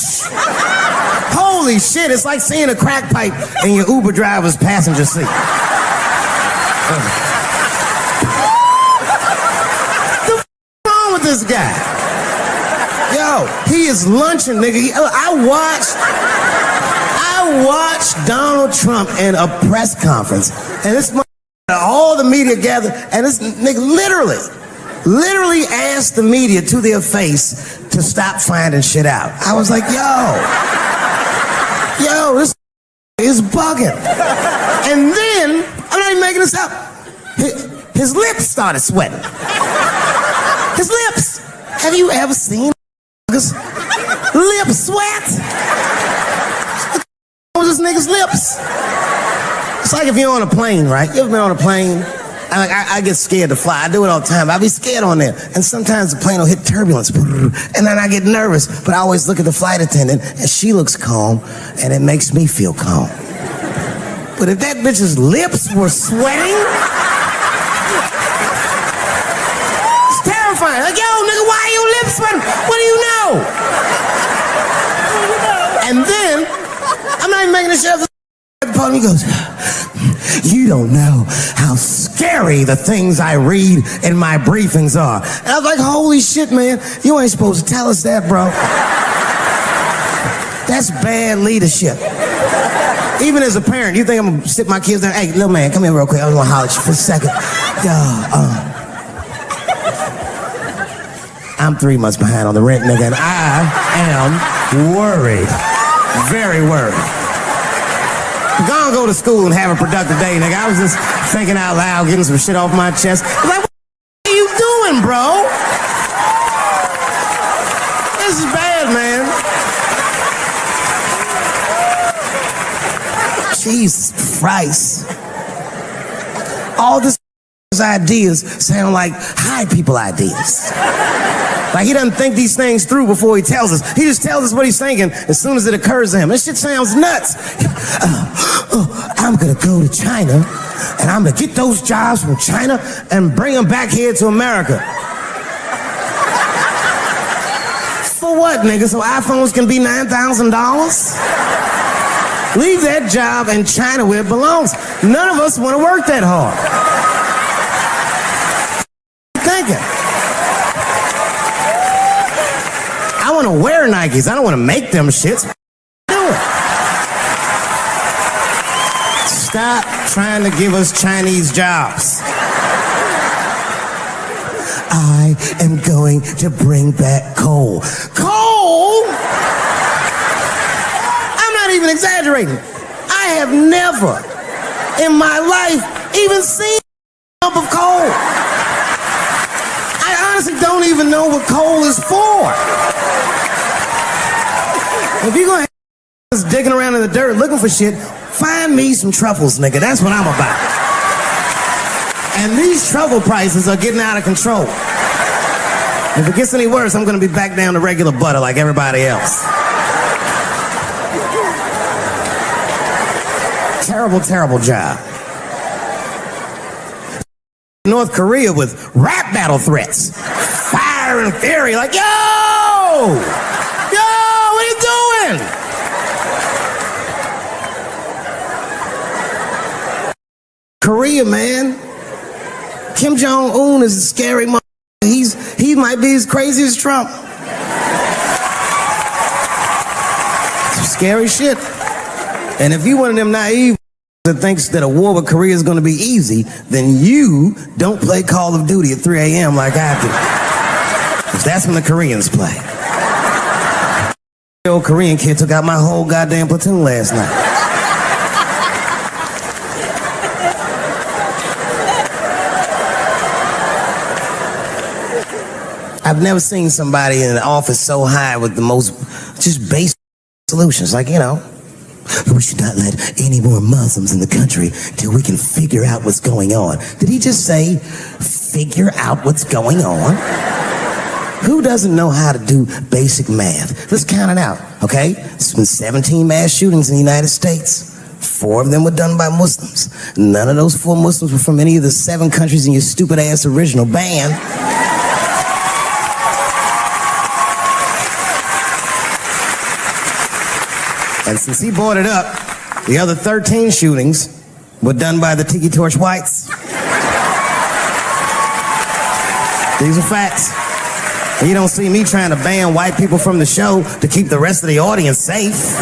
much. Holy shit, it's like seeing a crack pipe in your Uber driver's passenger seat. What's wrong with this guy? Yo, he is lunching, nigga. I watched Donald Trump in a press conference, and this all the media gathered, and this nigga literally asked the media to their face to stop finding shit out. I was like, yo, this is bugging. And then, I'm not even making this up, his lips started sweating. His lips. Have you ever seen lip sweat? What was this nigga's lips? It's like if you're on a plane, right? You ever been on a plane? I get scared to fly. I do it all the time. I be scared on there. And sometimes the plane will hit turbulence. And then I get nervous. But I always look at the flight attendant, and she looks calm, and it makes me feel calm. But if that bitch's lips were sweating, it's terrifying. Like, yo, nigga, why are your lips sweating? What do you know? And then, I'm not even making this shit up. He goes, you don't know how scary the things I read in my briefings are. And I was like, holy shit, man, you ain't supposed to tell us that, bro. That's bad leadership. Even as a parent, you think I'm gonna sit my kids down? Hey, little man, come here real quick. I was gonna holler at you for a second. I'm 3 months behind on the rent, nigga, and I am worried. Very worried. Go to school and have a productive day, nigga. I was just thinking out loud, getting some shit off my chest. I was like, what are you doing, bro? This is bad, man. Jesus Christ. All this ideas sound like high people ideas. Like he doesn't think these things through before he tells us. He just tells us what he's thinking as soon as it occurs to him. This shit sounds nuts. I'm gonna go to China and I'm gonna get those jobs from China and bring them back here to America. For what, nigga? So iPhones can be $9,000? Leave that job in China where it belongs. None of us want to work that hard. Thinking. I want to wear Nikes. I don't want to make them shits. Do it. Stop trying to give us Chinese jobs. I am going to bring back coal. Coal? I'm not even exaggerating. I have never in my life even seen a lump of coal. I honestly don't even know what coal is for. If you're gonna have digging around in the dirt looking for shit, find me some truffles, nigga. That's what I'm about. And these truffle prices are getting out of control. If it gets any worse, I'm gonna be back down to regular butter like everybody else. Terrible, terrible job. North Korea with rap battle threats. Fire and fury, like, yo! What are you doing? Korea, man. Kim Jong-un is a scary mother. He might be as crazy as Trump. Some scary shit. And if you one of them naive that thinks that a war with Korea is going to be easy, then you don't play Call of Duty at 3 a.m. like I do. Because that's when the Koreans play. The old Korean kid took out my whole goddamn platoon last night. I've never seen somebody in an office so high with the most just basic solutions. Like, we should not let any more Muslims in the country till we can figure out what's going on. Did he just say, figure out what's going on? Who doesn't know how to do basic math? Let's count it out, okay? There's been 17 mass shootings in the United States. 4 of them were done by Muslims. None of those 4 Muslims were from any of the 7 countries in your stupid-ass original band. And since he brought it up, the other 13 shootings were done by the Tiki Torch Whites. These are facts. And you don't see me trying to ban white people from the show to keep the rest of the audience safe.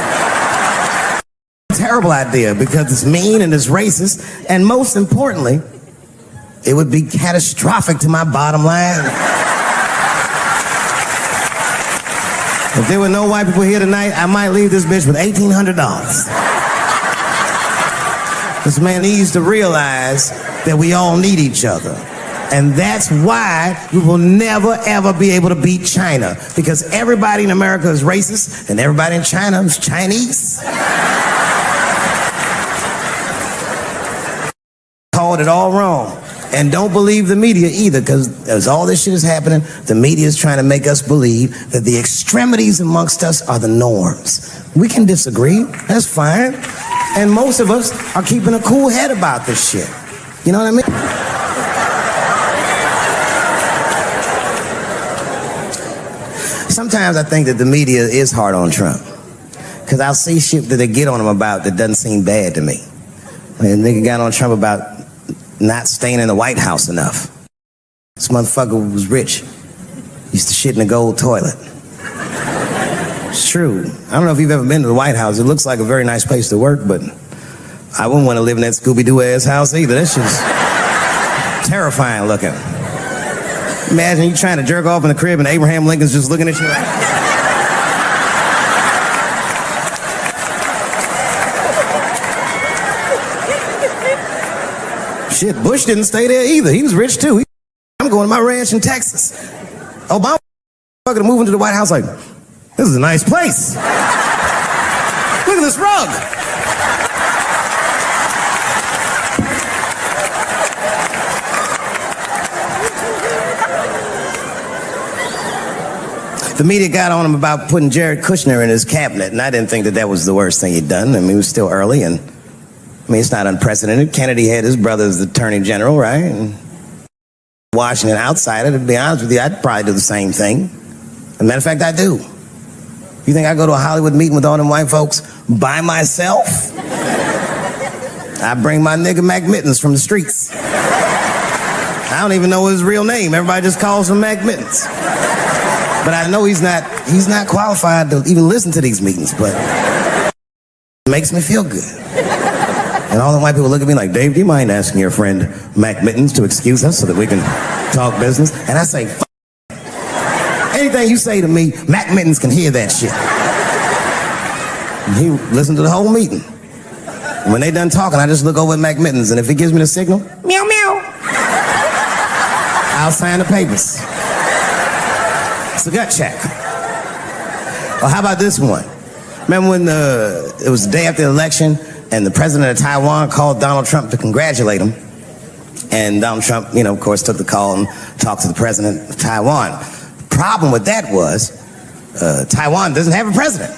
Terrible idea because it's mean and it's racist, and most importantly, it would be catastrophic to my bottom line. If there were no white people here tonight, I might leave this bitch with $1,800. This man needs to realize that we all need each other. And that's why we will never, ever be able to beat China. Because everybody in America is racist, and everybody in China is Chinese. Called it all wrong. And don't believe the media either, because as all this shit is happening, the media is trying to make us believe that the extremities amongst us are the norms. We can disagree, that's fine. And most of us are keeping a cool head about this shit. You know what I mean? Sometimes I think that the media is hard on Trump, because I'll see shit that they get on him about that doesn't seem bad to me. And nigga got on Trump about not staying in the White House enough. This motherfucker was rich. Used to shit in a gold toilet. It's true. I don't know if you've ever been to the White House. It looks like a very nice place to work, but I wouldn't want to live in that Scooby-Doo ass house either. That shit's terrifying looking. Imagine you trying to jerk off in the crib and Abraham Lincoln's just looking at you like... Shit, Bush didn't stay there either. He was rich too. I'm going to my ranch in Texas. Obama fucking moving to the White House like, this is a nice place. Look at this rug. The media got on him about putting Jared Kushner in his cabinet, and I didn't think that that was the worst thing he'd done. I mean, it was still early, and I mean, it's not unprecedented. Kennedy had his brother as the attorney general, right? And Washington outsider, to be honest with you, I'd probably do the same thing. As a matter of fact, I do. You think I go to a Hollywood meeting with all them white folks by myself? I bring my nigga Mac Mittens from the streets. I don't even know his real name. Everybody just calls him Mac Mittens. But I know he's not qualified to even listen to these meetings, but it makes me feel good. And all the white people look at me like, Dave, do you mind asking your friend Mac Mittens to excuse us so that we can talk business? And I say, F anything you say to me, Mac Mittens can hear that shit. And he listened to the whole meeting. And when they done talking, I just look over at Mac Mittens, and if he gives me the signal, meow, meow, I'll sign the papers. It's a gut check. Well, how about this one? Remember when it was the day after the election, and the president of Taiwan called Donald Trump to congratulate him. And Donald Trump, you know, of course, took the call and talked to the president of Taiwan. The problem with that was Taiwan doesn't have a president.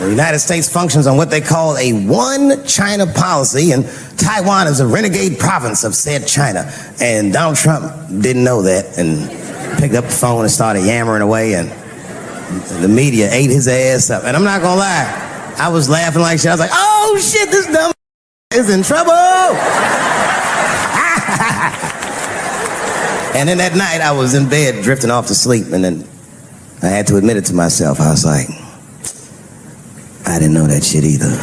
The United States functions on what they call a one China policy, and Taiwan is a renegade province of said China. And Donald Trump didn't know that and picked up the phone and started yammering away, and the media ate his ass up. And I'm not gonna lie, I was laughing like shit. I was like, oh shit, this dumb is in trouble. And then that night I was in bed drifting off to sleep, and then I had to admit it to myself. I was like, I didn't know that shit either.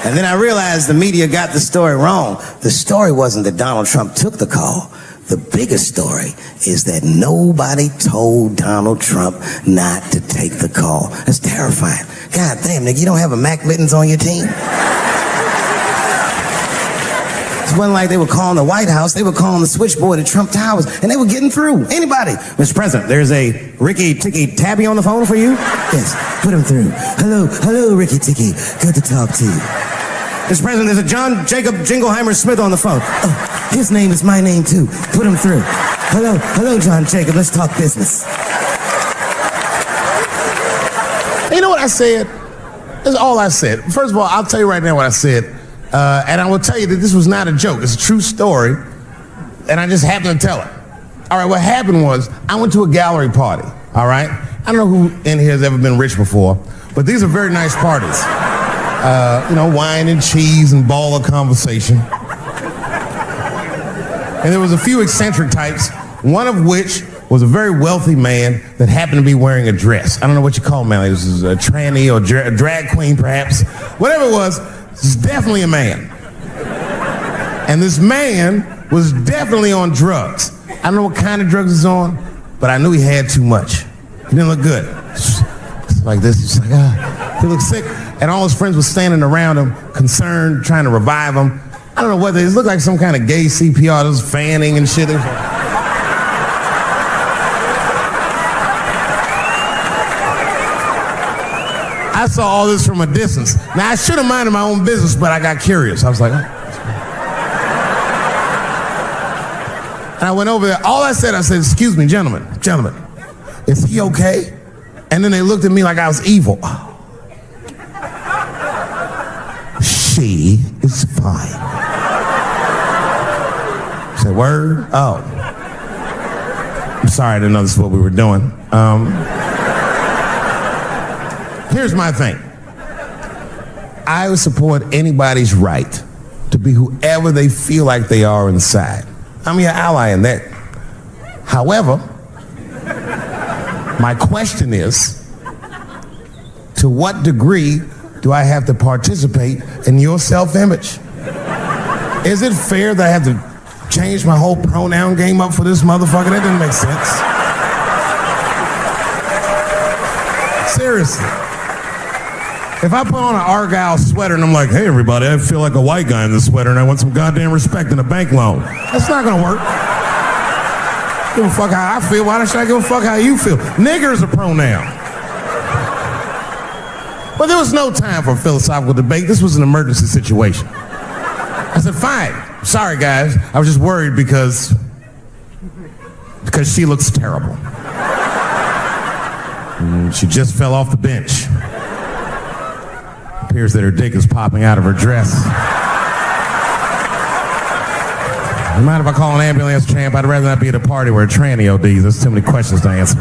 And then I realized the media got the story wrong. The story wasn't that Donald Trump took the call. The biggest story is that nobody told Donald Trump not to take the call. That's terrifying. God damn, nigga, you don't have a Mac Mittens on your team? It wasn't like they were calling the White House. They were calling the switchboard at Trump Towers, and they were getting through. Anybody. Mr. President, there's a Ricky Ticky Tabby on the phone for you? Yes, put him through. Hello, Ricky Ticky. Good to talk to you. Mr. President, there's a John Jacob Jingleheimer Smith on the phone. Oh, his name is my name, too. Put him through. Hello, John Jacob. Let's talk business. You know what I said? That's all I said. First of all, I'll tell you right now what I said. And I will tell you that this was not a joke. It's a true story. And I just happened to tell it. All right, what happened was I went to a gallery party, all right? I don't know who in here has ever been rich before, but these are very nice parties. Wine and cheese and ball of conversation. And there was a few eccentric types, one of which was a very wealthy man that happened to be wearing a dress. I don't know what you call him, man. This is a tranny or a drag queen, perhaps. Whatever it was, this is definitely a man. And this man was definitely on drugs. I don't know what kind of drugs he's on, but I knew he had too much. He didn't look good. It's like this, he's like, he looked sick. And all his friends were standing around him, concerned, trying to revive him. I don't know what, it looked like some kind of gay CPR. There was fanning and shit. I saw all this from a distance. Now, I should have minded my own business, but I got curious. I was like, And I went over there. All I said, excuse me, gentlemen, is he okay? And then they looked at me like I was evil. She is fine. I said, word? Oh. I'm sorry, I didn't know this is what we were doing. Here's my thing. I would support anybody's right to be whoever they feel like they are inside. I'm your ally in that. However, my question is, to what degree do I have to participate in your self-image? Is it fair that I have to change my whole pronoun game up for this motherfucker? That doesn't make sense. Seriously. If I put on an Argyle sweater and I'm like, hey everybody, I feel like a white guy in this sweater and I want some goddamn respect and a bank loan. That's not gonna work. Give a fuck how I feel. Why should I give a fuck how you feel? Nigger is a pronoun. But there was no time for a philosophical debate. This was an emergency situation. I said, fine. Sorry guys. I was just worried because she looks terrible. She just fell off the bench. Appears that her dick is popping out of her dress. You mind if I call an ambulance, champ? I'd rather not be at a party where a tranny ODs. There's too many questions to answer.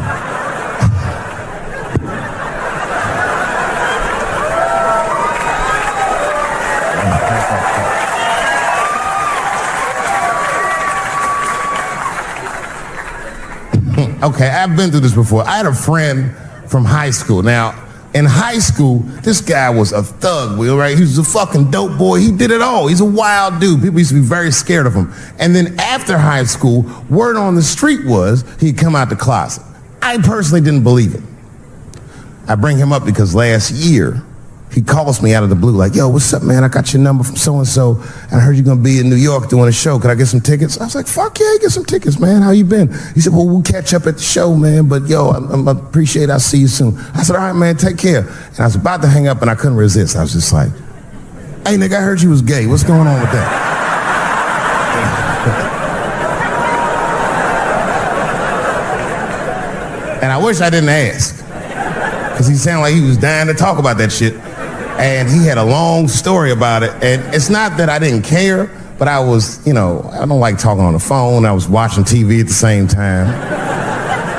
Okay, I've been through this before. I had a friend from high school. Now, in high school, this guy was a thug, Will, right? He was a fucking dope boy. He did it all. He's a wild dude. People used to be very scared of him. And then after high school, word on the street was he'd come out the closet. I personally didn't believe it. I bring him up because last year, he calls me out of the blue like, yo, what's up, man? I got your number from so-and-so, and I heard you're going to be in New York doing a show. Could I get some tickets? I was like, fuck yeah, get some tickets, man. How you been? He said, well, we'll catch up at the show, man, but yo, I appreciate it. I'll see you soon. I said, all right, man, take care. And I was about to hang up, and I couldn't resist. I was just like, hey, nigga, I heard you was gay. What's going on with that? And I wish I didn't ask, because he sounded like he was dying to talk about that shit. And he had a long story about it. And it's not that I didn't care, but I was, I don't like talking on the phone. I was watching TV at the same time.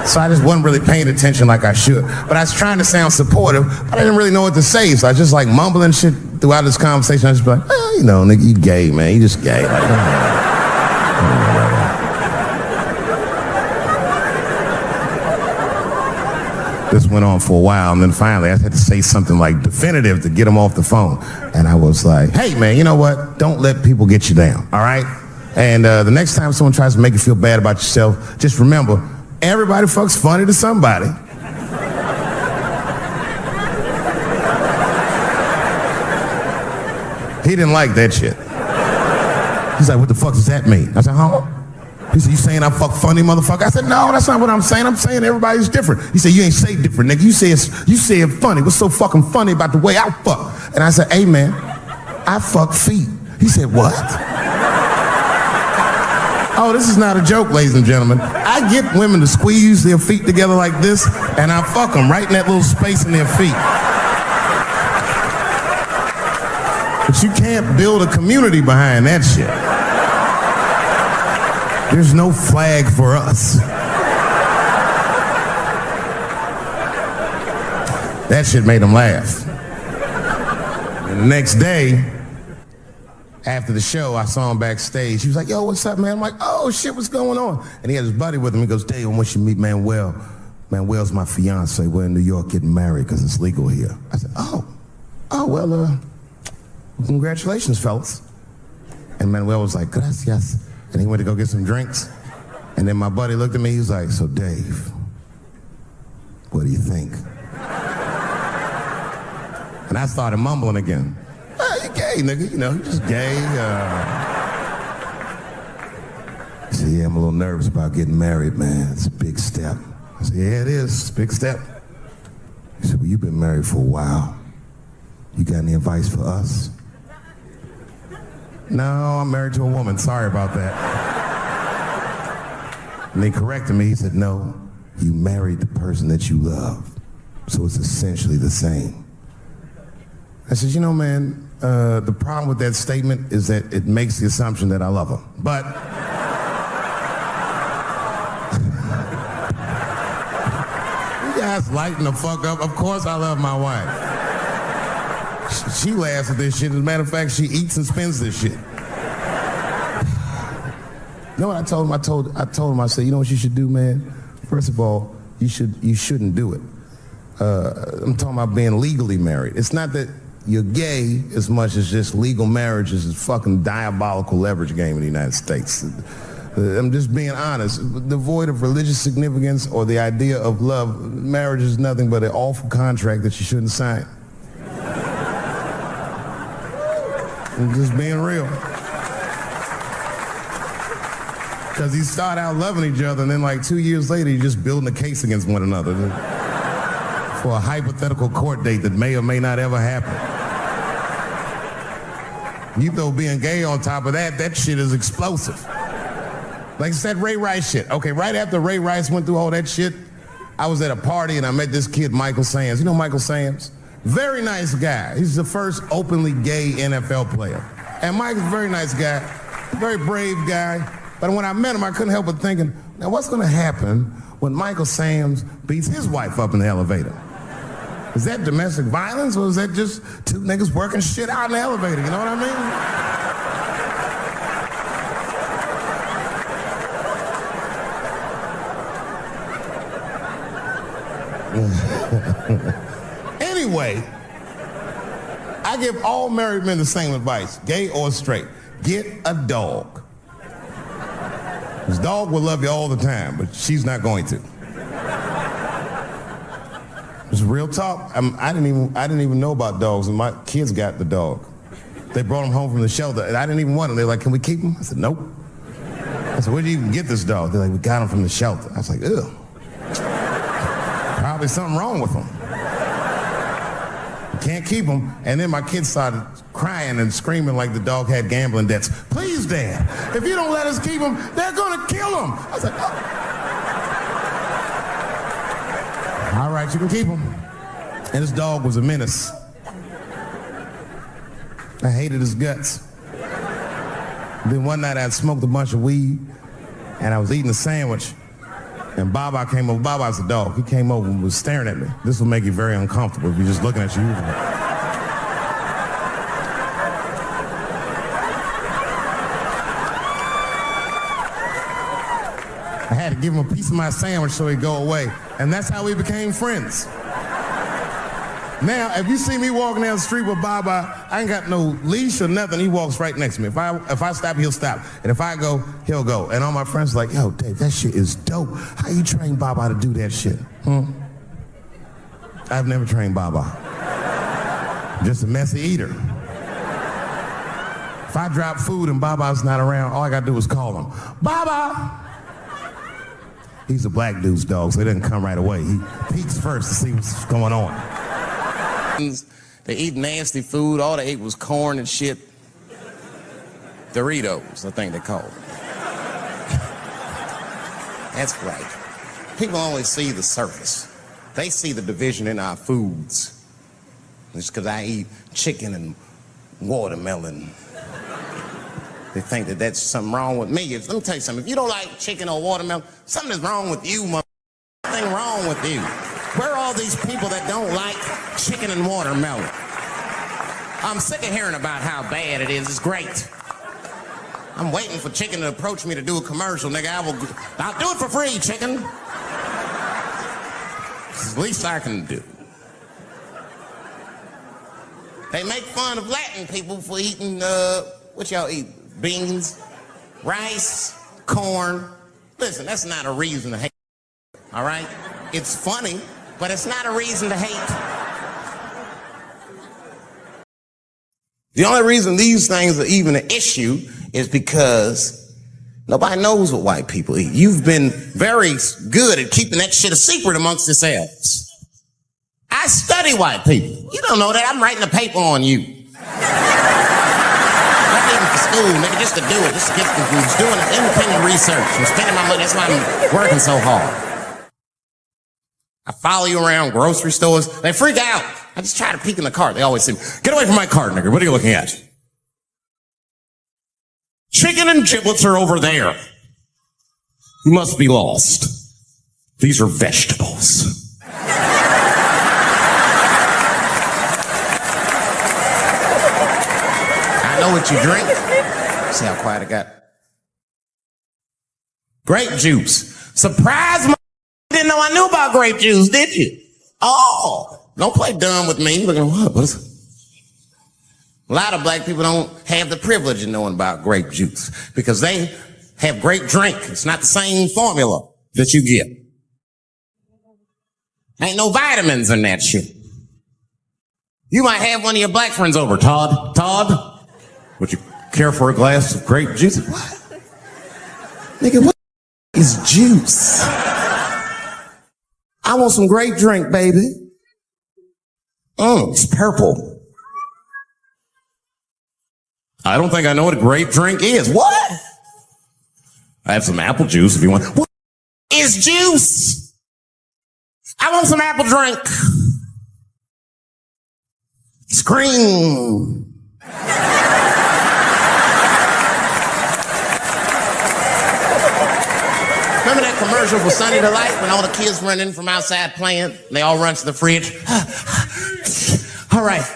So I just wasn't really paying attention like I should. But I was trying to sound supportive, but I didn't really know what to say. So I was just like mumbling shit throughout this conversation. I was just like, nigga, you gay, man. You just gay. This went on for a while, and then finally I had to say something like definitive to get him off the phone. And I was like, hey, man, you know what? Don't let people get you down, all right? And the next time someone tries to make you feel bad about yourself, just remember, everybody fucks funny to somebody. He didn't like that shit. He's like, what the fuck does that mean? I said, huh? He said, you saying I fuck funny, motherfucker? I said, no, that's not what I'm saying. I'm saying everybody's different. He said, you ain't say different, nigga. You said funny. What's so fucking funny about the way I fuck? And I said, hey, man, I fuck feet. He said, what? Oh, this is not a joke, ladies and gentlemen. I get women to squeeze their feet together like this, and I fuck them right in that little space in their feet. But you can't build a community behind that shit. There's no flag for us. That shit made him laugh. And the next day, after the show, I saw him backstage. He was like, yo, what's up, man? I'm like, oh, shit, what's going on? And he had his buddy with him. He goes, Dave, I want you to meet Manuel. Manuel's my fiance. We're in New York getting married because it's legal here. I said, well, congratulations, fellas. And Manuel was like, gracias. And he went to go get some drinks. And then my buddy looked at me. He was like, so, Dave, what do you think? And I started mumbling again. You gay, nigga, you know, you just gay. He said, yeah, I'm a little nervous about getting married, man. It's a big step. I said, yeah, it is. It's a big step. He said, well, you've been married for a while. You got any advice for us? No, I'm married to a woman. Sorry about that. And he corrected me. He said, no, you married the person that you love. So it's essentially the same. I said, you know, man, the problem with that statement is that it makes the assumption that I love her. But you guys lighten the fuck up. Of course I love my wife. She laughs at this shit. As a matter of fact, she eats and spends this shit. You know what I told him? I told him, I said, you know what you should do, man? First of all, you shouldn't do it. I'm talking about being legally married. It's not that you're gay as much as just legal marriage is a fucking diabolical leverage game in the United States. I'm just being honest. Devoid of religious significance or the idea of love, marriage is nothing but an awful contract that you shouldn't sign. I'm just being real. Because you start out loving each other and then like 2 years later you're just building a case against one another for a hypothetical court date that may or may not ever happen. You throw being gay on top of that, that shit is explosive. Like I said, Ray Rice shit. Okay, right after Ray Rice went through all that shit, I was at a party and I met this kid, Michael Sams. You know Michael Sams? Very nice guy. He's the first openly gay NFL player. And Mike's a very nice guy, very brave guy. But when I met him, I couldn't help but thinking, now what's gonna happen when Michael Sams beats his wife up in the elevator? Is that domestic violence or is that just two niggas working shit out in the elevator? You know what I mean? Anyway, I give all married men the same advice, gay or straight. Get a dog. This dog will love you all the time, but she's not going to. It's real talk. I didn't even know about dogs, and my kids got the dog. They brought him home from the shelter, and I didn't even want him. They're like, can we keep him? I said, nope. I said, where did you even get this dog? They're like, we got him from the shelter. I was like, ugh. Probably something wrong with him. Can't keep him. And then my kids started crying and screaming like the dog had gambling debts. Please, Dad, if you don't let us keep him, they're gonna kill him. I was like, oh. All right, you can keep him. And this dog was a menace. I hated his guts. Then one night I smoked a bunch of weed and I was eating a sandwich. And Baba came over. Baba's a dog. He came over and was staring at me. This will make you very uncomfortable if you're just looking at you. I had to give him a piece of my sandwich so he'd go away. And that's how we became friends. Now, if you see me walking down the street with Baba, I ain't got no leash or nothing. He walks right next to me. If I stop, he'll stop. And if I go, he'll go. And all my friends are like, yo, Dave, that shit is dope. How you train Baba to do that shit? I've never trained Baba. Just a messy eater. If I drop food and Baba's not around, all I gotta do is call him. Baba! He's a black dude's dog, so he doesn't come right away. He peeks first to see what's going on. They eat nasty food. All they ate was corn and shit. Doritos, I think they call them. That's right. People only see the surface. They see the division in our foods. Just because I eat chicken and watermelon. They think that that's something wrong with me. Let me tell you something. If you don't like chicken or watermelon, something is wrong with you, mother. Something wrong with you. Where are all these people that don't like chicken and watermelon? I'm sick of hearing about how bad it is. It's great. I'm waiting for chicken to approach me to do a commercial, nigga. I'll do it for free, chicken. It's the least I can do. They make fun of Latin people for eating, what y'all eat? Beans, rice, corn. Listen, that's not a reason to hate, all right? It's funny, but it's not a reason to hate. The only reason these things are even an issue is because nobody knows what white people eat. You've been very good at keeping that shit a secret amongst yourselves. I study white people. You don't know that. I'm writing a paper on you. Not even for school, nigga, just to do it. Just to get just doing independent research. I'm spending my money. That's why I'm working so hard. I follow you around grocery stores. They freak out. I just try to peek in the cart. They always say, get away from my cart, nigga. What are you looking at? Chicken and giblets are over there. You must be lost. These are vegetables. I know what you drink. See how quiet it got? Grape juice. Surprise, you didn't know I knew about grape juice, did you? Oh, don't play dumb with me. Look at what is it? A lot of black people don't have the privilege of knowing about grape juice because they have grape drink. It's not the same formula that you get. Ain't no vitamins in that shit. You might have one of your black friends over. Todd, would you care for a glass of grape juice? What? Nigga, what is juice? I want some grape drink, baby. It's purple. I don't think I know what a grape drink is. What? I have some apple juice if you want. What is juice? I want some apple drink. Scream. Remember that commercial for Sunny Delight when all the kids run in from outside playing? They all run to the fridge. All right.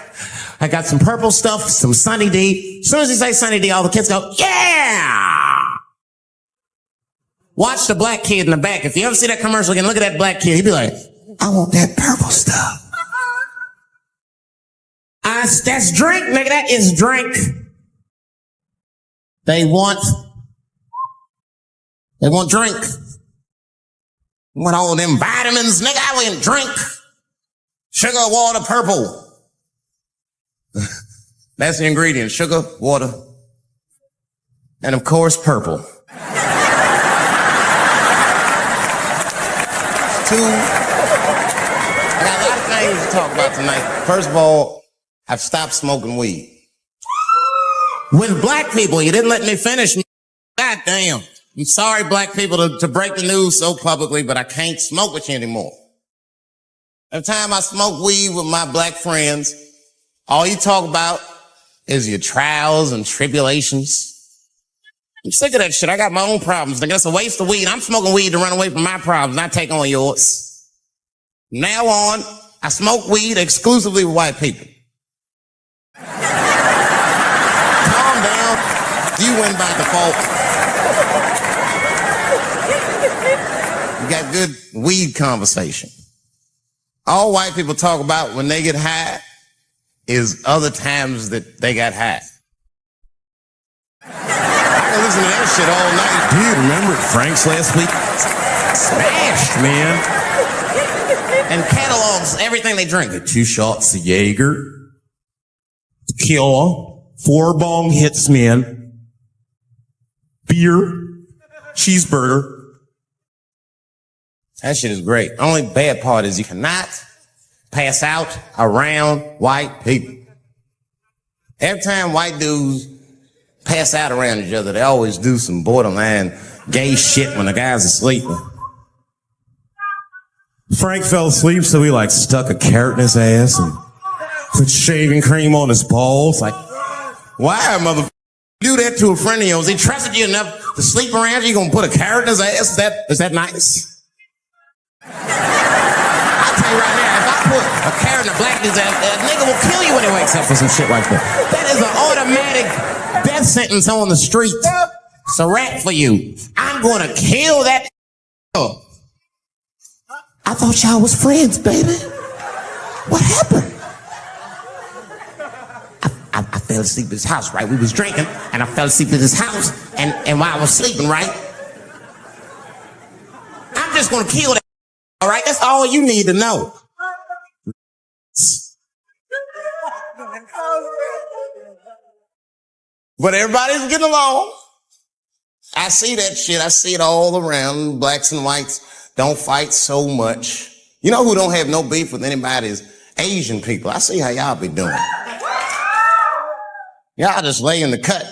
I got some purple stuff, some Sunny D. As soon as you say Sunny D, all the kids go, yeah! Watch the black kid in the back. If you ever see that commercial again, look at that black kid. He'd be like, I want that purple stuff. That's drink, nigga. That is drink. They want drink. Want all them vitamins, nigga. I want drink. Sugar, water, purple. That's the ingredient. Sugar, water, and of course, purple. I got a lot of things to talk about tonight. First of all, I've stopped smoking weed. With black people, you didn't let me finish. God damn. I'm sorry, black people, to break the news so publicly, but I can't smoke with you anymore. Every time I smoke weed with my black friends, all you talk about is your trials and tribulations. I'm sick of that shit. I got my own problems. Nigga, that's a waste of weed. I'm smoking weed to run away from my problems, not take on yours. From now on, I smoke weed exclusively with white people. Calm down. You win by default. You got good weed conversation. All white people talk about when they get high is other times that they got high. I can listen to that shit all night. Dude, remember Frank's last week? Smashed, man. And catalogs everything they drink. 2 shots of Jaeger, tequila, 4 bong hits, man, beer, cheeseburger. That shit is great. Only bad part is you cannot pass out around white people. Every time white dudes pass out around each other, they always do some borderline gay shit when the guy's asleep. Frank fell asleep, so he stuck a carrot in his ass and put shaving cream on his balls. Why, motherfucker? do that to a friend of yours. He trusted you enough to sleep around you. You gonna put a carrot in his ass? Is that nice? I'll tell you right now, if I put a carrot in a black dude's ass, a nigga will kill you when he wakes up for some shit like that. That is an automatic death sentence on the street. It's a rap for you. I'm gonna kill that. I thought y'all was friends, baby. What happened? I fell asleep at his house, right? We was drinking, and I fell asleep at his house, and while I was sleeping, right? I'm just gonna kill that, all right? That's all you need to know. But everybody's getting along. I see that shit. I see it all around. Blacks and whites don't fight so much. You know who don't have no beef with anybody is Asian people. I see how y'all be doing. Y'all just lay in the cut.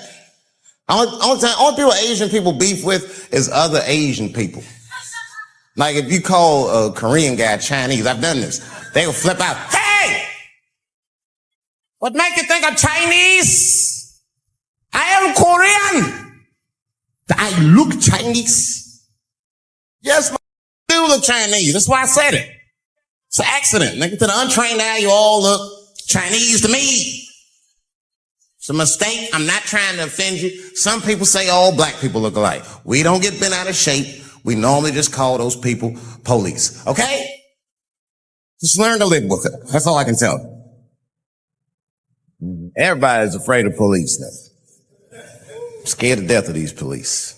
Only people Asian people beef with is other Asian people. Like if you call a Korean guy Chinese, I've done this. They will flip out. Hey! What make you think I'm Chinese? I am Korean. I look Chinese. Yes, do look Chinese. That's why I said it. It's an accident. Nigga, to the untrained eye, you all look Chinese to me. It's a mistake. I'm not trying to offend you. Some people say all black people look alike. We don't get bent out of shape. We normally just call those people police. Okay? Just learn to live with it. That's all I can tell you. Everybody's afraid of police now. I'm scared to death of these police.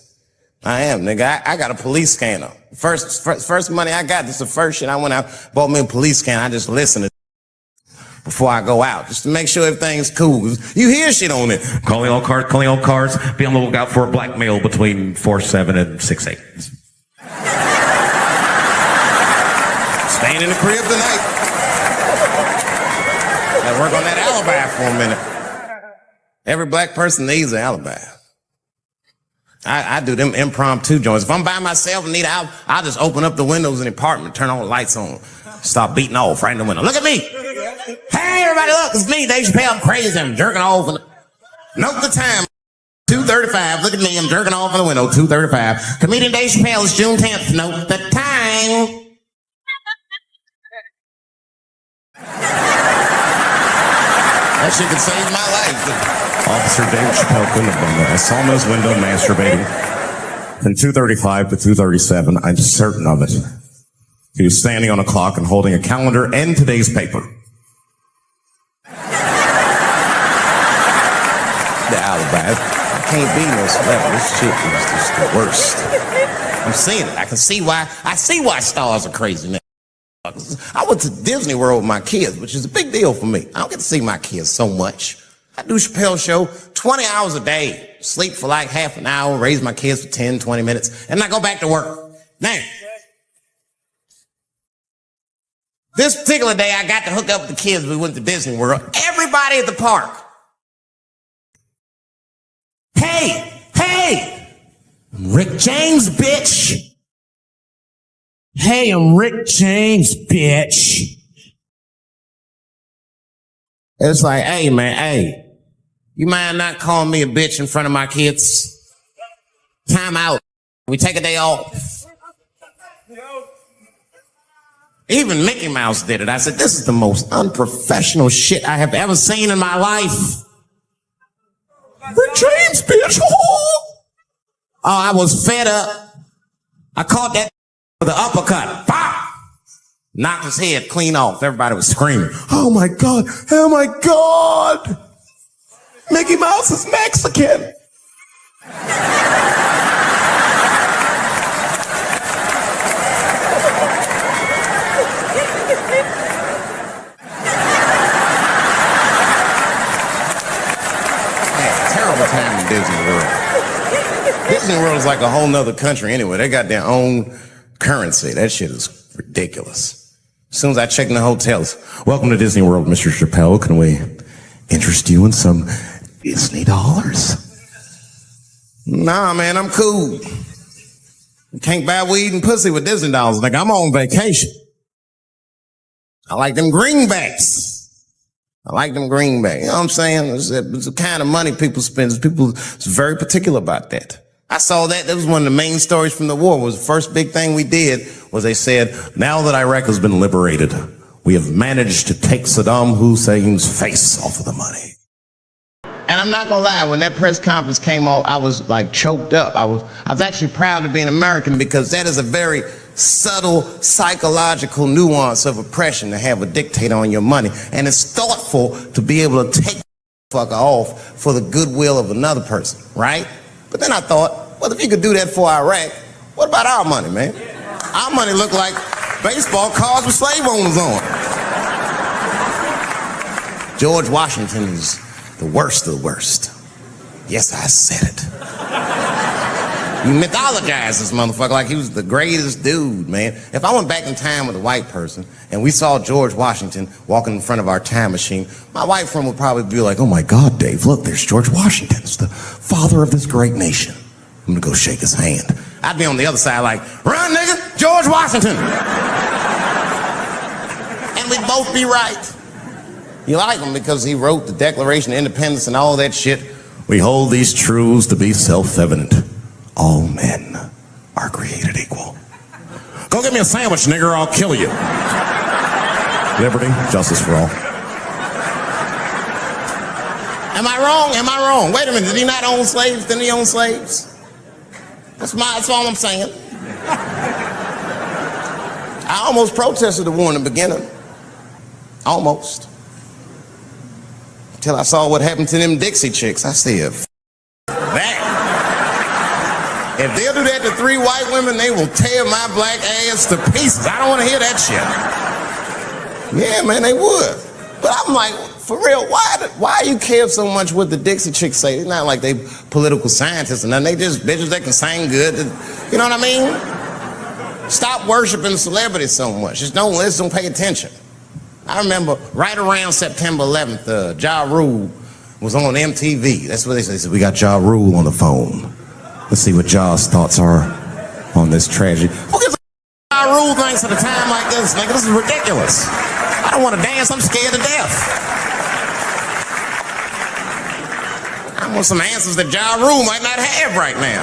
I am, nigga. I got a police scanner. First money I got, this is the first shit I went out, bought me a police scanner. I just listened to before I go out, just to make sure everything's cool. You hear shit on it. Calling all cars. Be on the lookout for a black male between 4'7" and 6'8". Staying in the crib tonight. Gotta work on that alibi for a minute. Every black person needs an alibi. I do them impromptu joints. If I'm by myself and need out, I'll just open up the windows in the apartment, turn all the lights on, start beating off right in the window. Look at me. Hey, everybody, look, it's me, David Chappelle. I'm crazy. I'm jerking off. Note the time. 2:35. Look at me. I'm jerking off in the window. 2:35. Comedian David Chappelle is June 10th. Note the time. That shit could save my life. Officer David Chappelle couldn't have done that. I saw him in his window masturbating. From 2:35 to 2:37, I'm certain of it. He was standing on a clock and holding a calendar and today's paper. The alibi. I can't be no celebrity. This shit is just the worst. I'm seeing it. I see why stars are crazy now. I went to Disney World with my kids, which is a big deal for me. I don't get to see my kids so much. I do Chappelle Show 20 hours a day, sleep for like half an hour, raise my kids for 10, 20 minutes, and I go back to work. Now, this particular day, I got to hook up with the kids. We went to Disney World. Everybody at the park. Hey, I'm Rick James, bitch. Hey, I'm Rick James, bitch. It's like, hey, man, hey, you mind not calling me a bitch in front of my kids? Time out. We take a day off. Even Mickey Mouse did it. I said, this is the most unprofessional shit I have ever seen in my life. Rick James, bitch. Oh, I was fed up. I caught that with an uppercut. Pop! Knocked his head clean off. Everybody was screaming. Oh my God. Oh my God. Mickey Mouse is Mexican. Terrible time in Disney World. Disney World is like a whole nother country anyway. They got their own currency. That shit is ridiculous. As soon as I check in the hotels, welcome to Disney World, Mr. Chappelle. Can we interest you in some Disney dollars? Nah, man, I'm cool. You can't buy weed and pussy with Disney dollars. Like, I'm on vacation. I like them greenbacks. I like them greenbacks. You know what I'm saying? It's the kind of money people spend. People is very particular about that. I saw that. That was one of the main stories from the war. Was the first big thing we did was they said, now that Iraq has been liberated, we have managed to take Saddam Hussein's face off of the money. And I'm not gonna lie, when that press conference came off, I was like choked up. I was actually proud to be an American because that is a very subtle psychological nuance of oppression to have a dictator on your money. And it's thoughtful to be able to take the fucker off for the goodwill of another person, right? But then I thought, well, if you could do that for Iraq, what about our money, man? Our money looked like baseball cards with slave owners on. George Washington is the worst of the worst. Yes, I said it. You mythologize this motherfucker like he was the greatest dude, man. If I went back in time with a white person and we saw George Washington walking in front of our time machine, my white friend would probably be like, oh my God, Dave, look, there's George Washington. It's the father of this great nation. I'm gonna go shake his hand. I'd be on the other side like, run, nigga, George Washington. And we'd both be right. You like him because he wrote the Declaration of Independence and all that shit. We hold these truths to be self-evident. All men are created equal. Go get me a sandwich, nigger, or I'll kill you. Liberty, justice for all. Am I wrong? Am I wrong? Wait a minute, did he not own slaves? Didn't he own slaves? That's all I'm saying. I almost protested the war in the beginning. Almost. Until I saw what happened to them Dixie chicks. I said, that. If they'll do that to 3 white women, they will tear my black ass to pieces. I don't want to hear that shit. Yeah, man, they would. But I'm like, for real, why you care so much what the Dixie chicks say? It's not like they political scientists or nothing. They just bitches that can sing good. You know what I mean? Stop worshiping celebrities so much. Just don't listen, don't pay attention. I remember right around September 11th, Ja Rule was on MTV. That's what they said. They said, we got Ja Rule on the phone. Let's see what Ja's thoughts are on this tragedy. Who gives a Ja Rule thinks at a time like this? Nigga, this is ridiculous. I don't want to dance. I'm scared to death. I want some answers that Ja Rule might not have right now.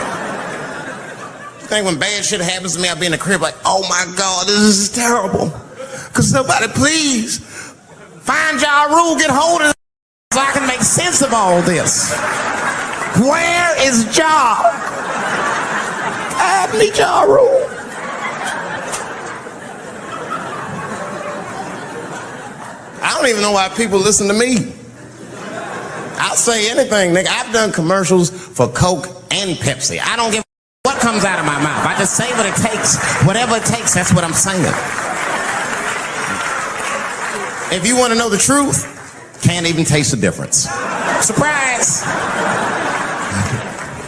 You think when bad shit happens to me, I'll be in the crib like, oh my God, this is terrible. Could somebody please find Ja Rule, get hold of this so I can make sense of all this. Where is Ja? I need Ja Rule. I don't even know why people listen to me. I'll say anything, nigga. I've done commercials for Coke and Pepsi. I don't give a what comes out of my mouth. I just say what it takes. Whatever it takes, that's what I'm saying. If you want to know the truth, can't even taste the difference. Surprise!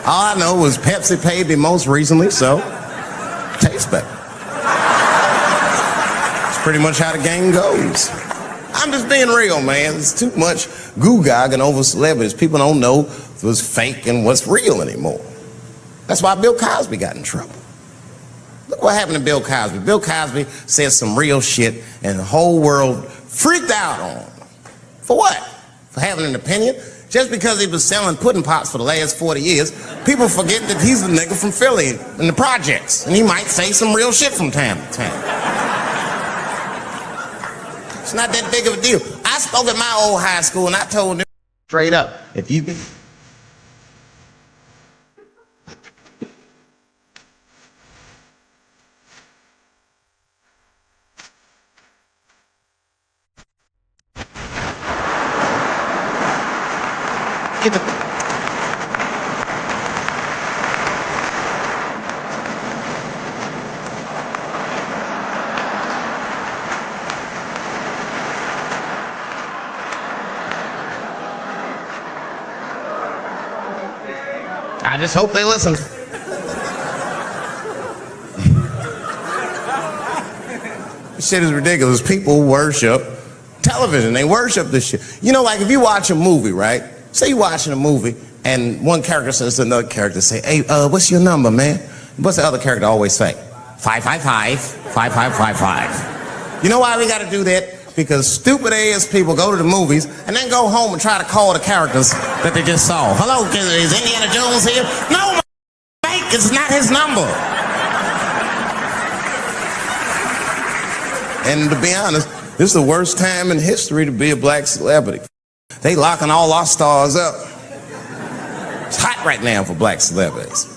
All I know was Pepsi paid me most recently, so tastes better. That's pretty much how the game goes. I'm just being real, man. There's too much goo-gagging over celebrities. People don't know what's fake and what's real anymore. That's why Bill Cosby got in trouble. Look what happened to Bill Cosby. Bill Cosby said some real shit and the whole world freaked out on him. For what? For having an opinion? Just because he was selling pudding pops for the last 40 years, people forget that he's a nigga from Philly in the projects. And he might say some real shit from time to time. It's not that big of a deal. I spoke at my old high school and I told them straight up, if you can... Get the... I just hope they listen. This shit is ridiculous. People worship television. They worship this shit. You know, like if you watch a movie, right? Say you're watching a movie and one character says to another character, say, hey, what's your number, man? What's the other character always say? 555, 5555. You know why we gotta do that? because stupid ass people go to the movies and then go home and try to call the characters that they just saw. Hello, is Indiana Jones here? No, fake, it's not his number. And to be honest, this is the worst time in history to be a black celebrity. They locking all our stars up. It's hot right now for black celebrities.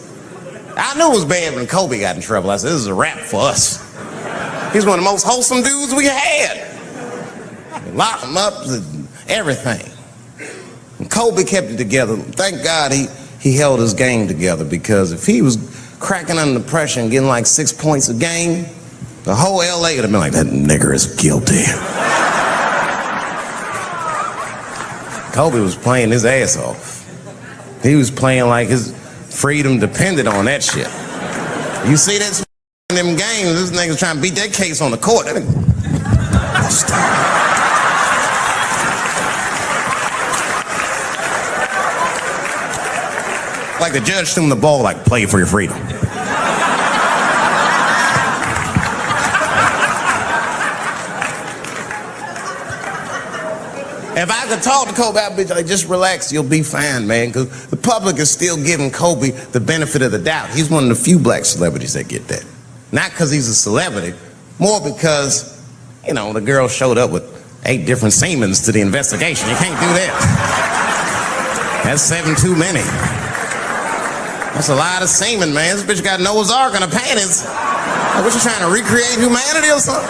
I knew it was bad when Kobe got in trouble. I said, this is a wrap for us. He's one of the most wholesome dudes we had. They locked him up and everything. And Kobe kept it together. Thank God he held his game together, because if he was cracking under pressure and getting like 6 points a game, the whole LA would have been like, that nigger is guilty. Kobe was playing his ass off. He was playing like his freedom depended on that shit. You see that in them games, this nigga's trying to beat that case on the court. Like the judge threw him the ball, like, play for your freedom. If I could talk to Kobe, I'd be like, just relax, you'll be fine, man. Because the public is still giving Kobe the benefit of the doubt. He's one of the few black celebrities that get that. Not because he's a celebrity, more because, you know, the girl showed up with 8 different semens to the investigation. You can't do that. That's 7 too many. That's a lot of semen, man. This bitch got Noah's Ark on her panties. Like, what, you trying to recreate humanity or something?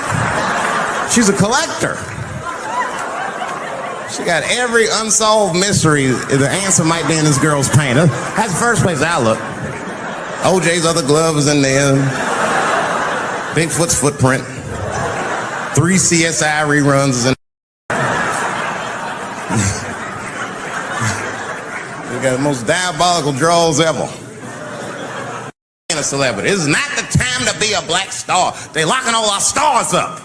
She's a collector. She got every unsolved mystery. The answer might be in this girl's paint. That's the first place I look. OJ's other glove is in there. Bigfoot's footprint. 3 CSI reruns is in We got the most diabolical draws ever. A celebrity. This is not the time to be a black star. They locking all our stars up.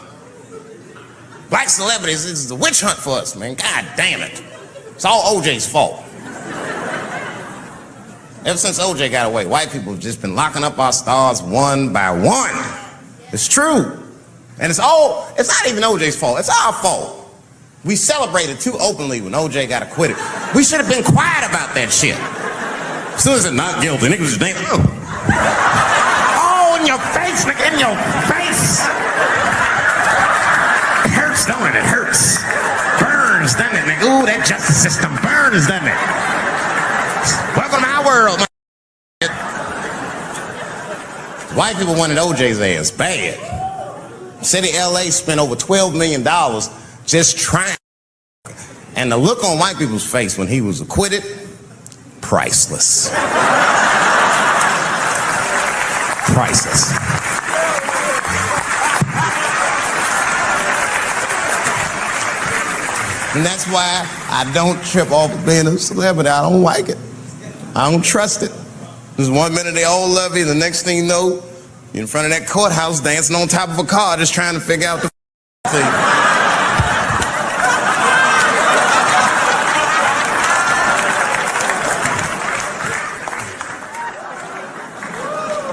Black celebrities, this is a witch hunt for us, man. God damn it. It's all OJ's fault. Ever since OJ got away, white people have just been locking up our stars one by one. It's true. And it's not even OJ's fault. It's our fault. We celebrated too openly when OJ got acquitted. We should have been quiet about that shit. As soon as it's not guilty, niggas just damn. Oh, in your face, nigga, in your face. It hurts, don't it? It hurts. Burns, doesn't it, nigga? Ooh, that justice system burns, doesn't it? Welcome to our world, man. White people wanted OJ's ass bad. City of LA spent over $12 million just trying. And the look on white people's face when he was acquitted, priceless. Priceless. And that's why I don't trip off of being a celebrity. I don't like it. I don't trust it. There's 1 minute they all love you, the next thing you know, you're in front of that courthouse dancing on top of a car just trying to figure out the thing.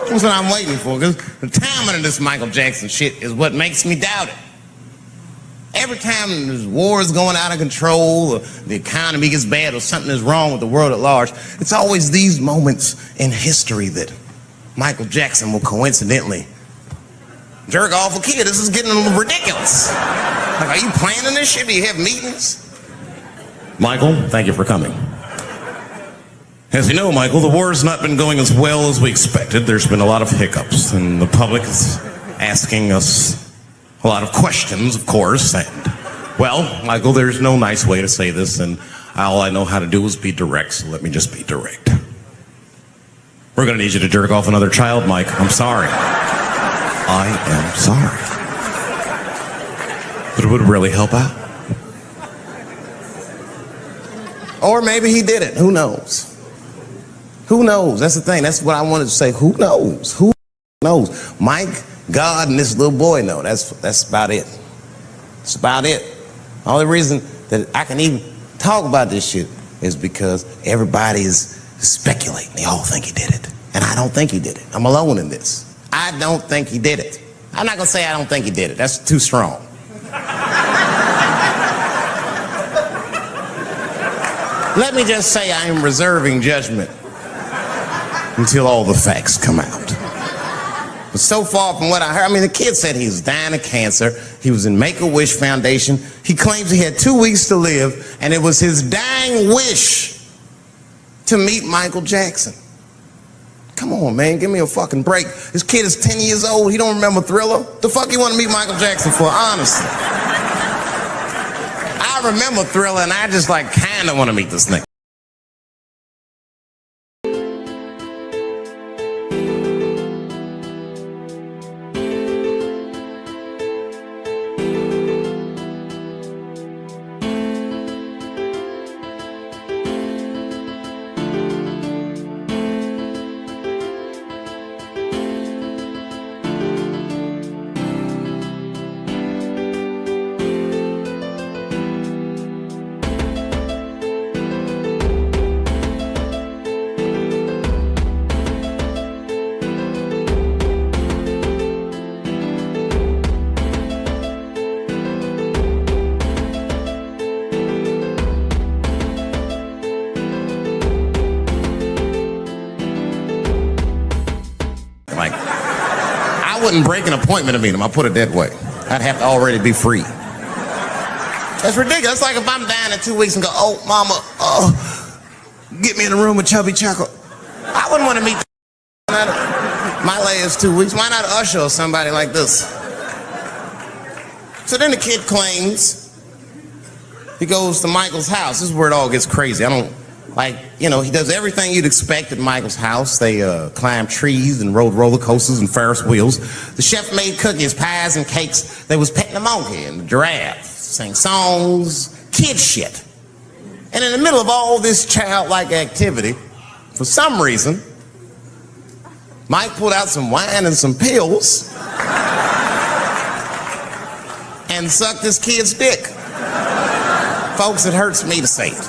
That's what I'm waiting for, because the timing of this Michael Jackson shit is what makes me doubt it. Every time there's wars going out of control, or the economy gets bad, or something is wrong with the world at large, it's always these moments in history that Michael Jackson will coincidentally jerk off a kid. This is getting a little ridiculous. Like, are you planning this shit? Do you have meetings? Michael, thank you for coming. As you know, Michael, the war's not been going as well as we expected. There's been a lot of hiccups, and the public is asking us a lot of questions, of course, and, well, Michael, there's no nice way to say this, and all I know how to do is be direct, so let me just be direct. We're gonna need you to jerk off another child, Mike. I'm sorry. I am sorry. But it would really help out. Or maybe he did it. Who knows? Who knows? That's the thing. That's what I wanted to say. Who knows? Who knows? Mike, God, and this little boy know. That's about it. That's about it. The only reason that I can even talk about this shit is because everybody is speculating. They all think he did it. And I don't think he did it. I'm alone in this. I don't think he did it. I'm not going to say I don't think he did it. That's too strong. Let me just say I am reserving judgment until all the facts come out. But so far from what I heard, I mean, the kid said he was dying of cancer. He was in Make-A-Wish Foundation. He claims he had 2 weeks to live, and it was his dying wish to meet Michael Jackson. Come on, man, give me a fucking break. This kid is 10 years old. He don't remember Thriller. The fuck you want to meet Michael Jackson for, honestly? I remember Thriller, and I just like kind of want to meet this nigga. Like, I wouldn't break an appointment to meet him. I'll put it that way. I'd have to already be free. That's ridiculous. That's like if I'm dying in 2 weeks and go, oh, mama, get me in a room with Chubby Chocolate. I wouldn't want to meet my last 2 weeks. Why not Usher or somebody like this? So then the kid claims he goes to Michael's house. This is where it all gets crazy. He does everything you'd expect at Michael's house. They climbed trees and rode roller coasters and Ferris wheels. The chef made cookies, pies, and cakes. They was petting the monkey and the giraffe, sang songs, kid shit. And in the middle of all this childlike activity, for some reason, Mike pulled out some wine and some pills and sucked this kid's dick. Folks, it hurts me to say it.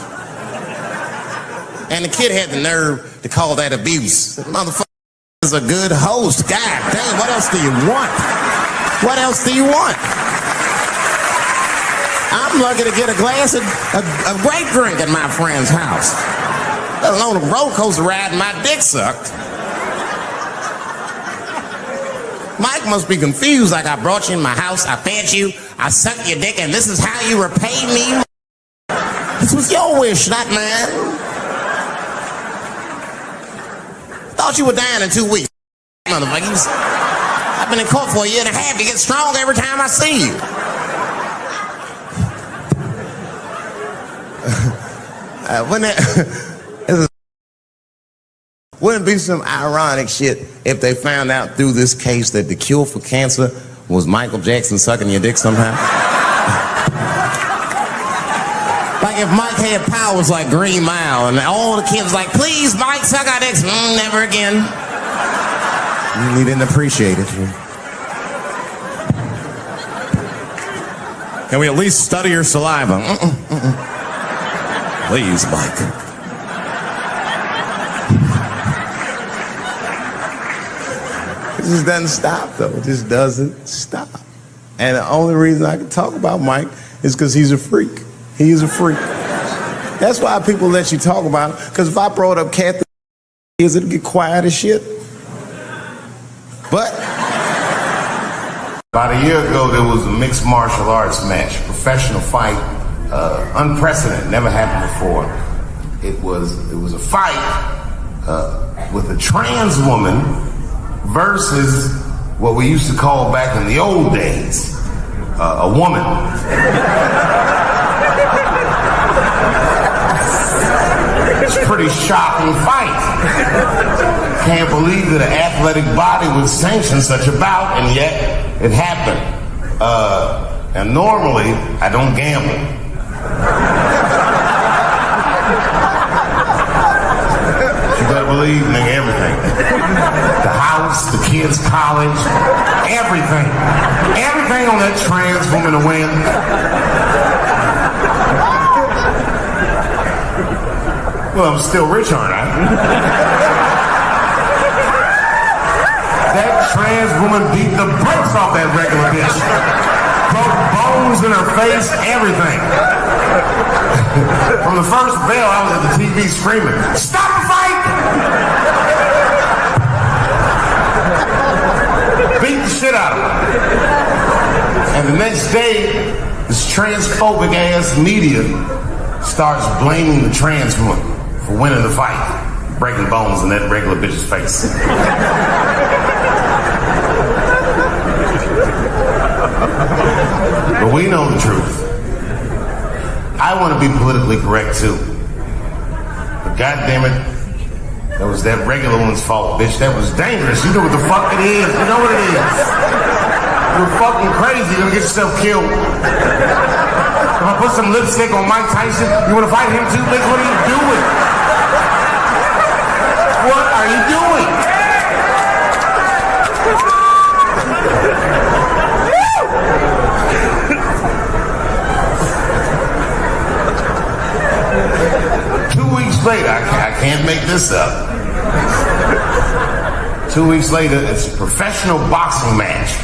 And the kid had the nerve to call that abuse. That motherfucker is a good host. God damn, what else do you want? What else do you want? I'm lucky to get a glass of grape drink at my friend's house. Let alone a roller coaster ride and my dick sucked. Mike must be confused, like I brought you in my house, I fed you, I sucked your dick, and this is how you repay me? This was your wish, not mine. Thought you were dying in 2 weeks, motherfuckers. I've been in court for a year and a half. You get stronger every time I see you. Wouldn't it be some ironic shit if they found out through this case that the cure for cancer was Michael Jackson sucking your dick somehow? Like if Mike had powers like Green Mile and all the kids like, please, Mike, suck our dicks. Never again. He didn't appreciate it. Can we at least study your saliva? Please, Mike. It just doesn't stop, though. It just doesn't stop. And the only reason I can talk about Mike is because he's a freak. He is a freak. That's why people let you talk about him. Because if I brought up Kathy, it'd get quiet as shit. But about a year ago, there was a mixed martial arts match, professional fight, unprecedented, never happened before. It was a fight with a trans woman versus what we used to call back in the old days, a woman. It's a pretty shocking fight. Can't believe that an athletic body would sanction such a bout, and yet it happened. And normally, I don't gamble. You better believe, nigga, everything. The house, the kids' college, everything. Everything on that trans woman to win. Well, I'm still rich, aren't I? That trans woman beat the brakes off that regular bitch. Broke bones bones in her face, everything. From the first bell, I was at the TV screaming, "Stop the fight!" Beat the shit out of her. And the next day, this transphobic ass media starts blaming the trans woman for winning the fight, breaking bones in that regular bitch's face. But we know the truth. I want to be politically correct too. But goddamn it, that was that regular one's fault, bitch. That was dangerous. You know what the fuck it is. You know what it is. You're fucking crazy. You're gonna get yourself killed. If I put some lipstick on Mike Tyson, you wanna fight him too, bitch? What are you doing? What are you doing? 2 weeks later, I can't make this up. 2 weeks later, it's a professional boxing match.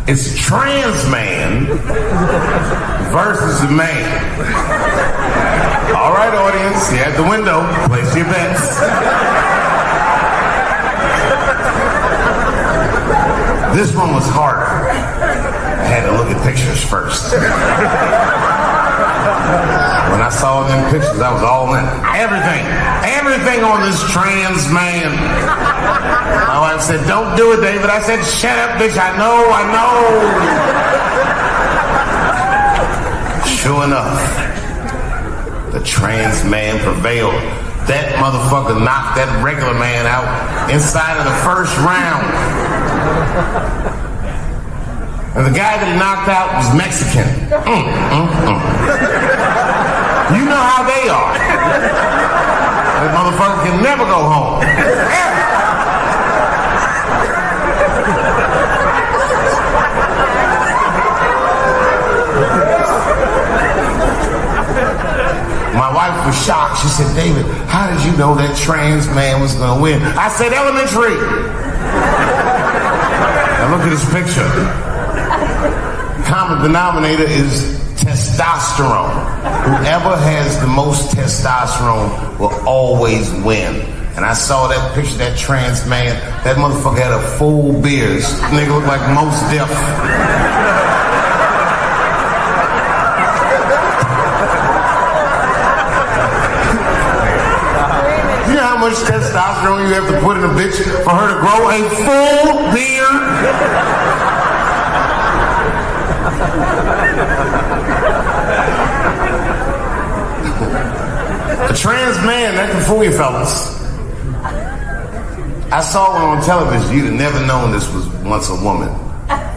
It's a trans man versus a man. All right, audience, you're at the window. Place your bets. This one was harder. I had to look at pictures first. When I saw them pictures, I was all in. Everything on this trans man. My wife said, "Don't do it, David." I said, "Shut up, bitch, I know. Sure enough, the trans man prevailed. That motherfucker knocked that regular man out inside of the first round. And the guy that he knocked out was Mexican. You know how they are. That motherfucker can never go home. My wife was shocked. She said, "David, how did you know that trans man was going to win?" I said, "Elementary." Now look at this picture. Common denominator is testosterone. Whoever has the most testosterone will always win. And I saw that picture, that trans man, that motherfucker had a full beard. This nigga looked like Mos Def. You know how much testosterone you have to put in a bitch for her to grow a full beard? A trans man, that can fool you fellas. I saw one on television. You'd have never known this was once a woman.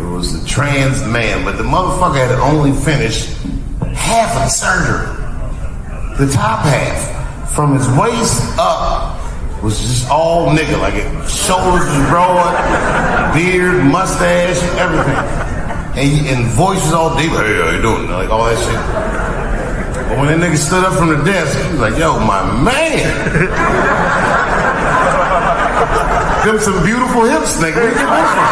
It was a trans man, but the motherfucker had only finished half of the surgery. The top half. From his waist up was just all nigga. Like it, shoulders was broad, beard, mustache, everything. And voice was all deep. "Hey, how you doing?" Like all that shit. But when that nigga stood up from the desk, he was like, "Yo, my man." Them some beautiful hips, nigga. Where you get that from?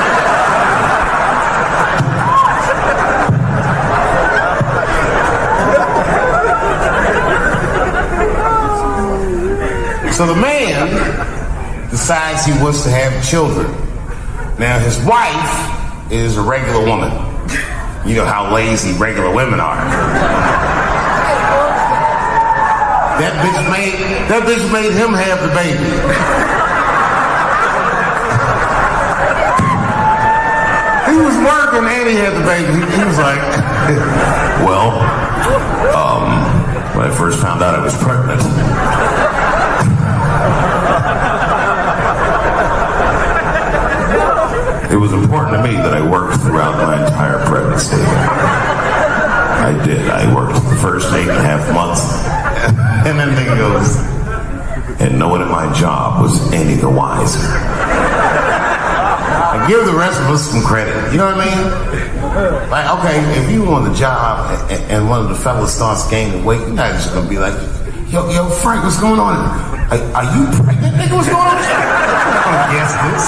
So the man decides he wants to have children. Now his wife is a regular woman. You know how lazy regular women are. That bitch made him have the baby. He was working and he had the baby. He was like, "Well, when I first found out I was pregnant, it was important to me that I worked throughout my entire pregnancy. I did. I worked the first 8.5 months." And then he goes, "And no one at my job was any the wiser." I give the rest of us some credit. You know what I mean? Like, okay, if you on the job and one of the fellas starts gaining weight, you're not just gonna be like, yo, Frank, what's going on? Are you pregnant, nigga? What's going on? I'm not gonna guess this.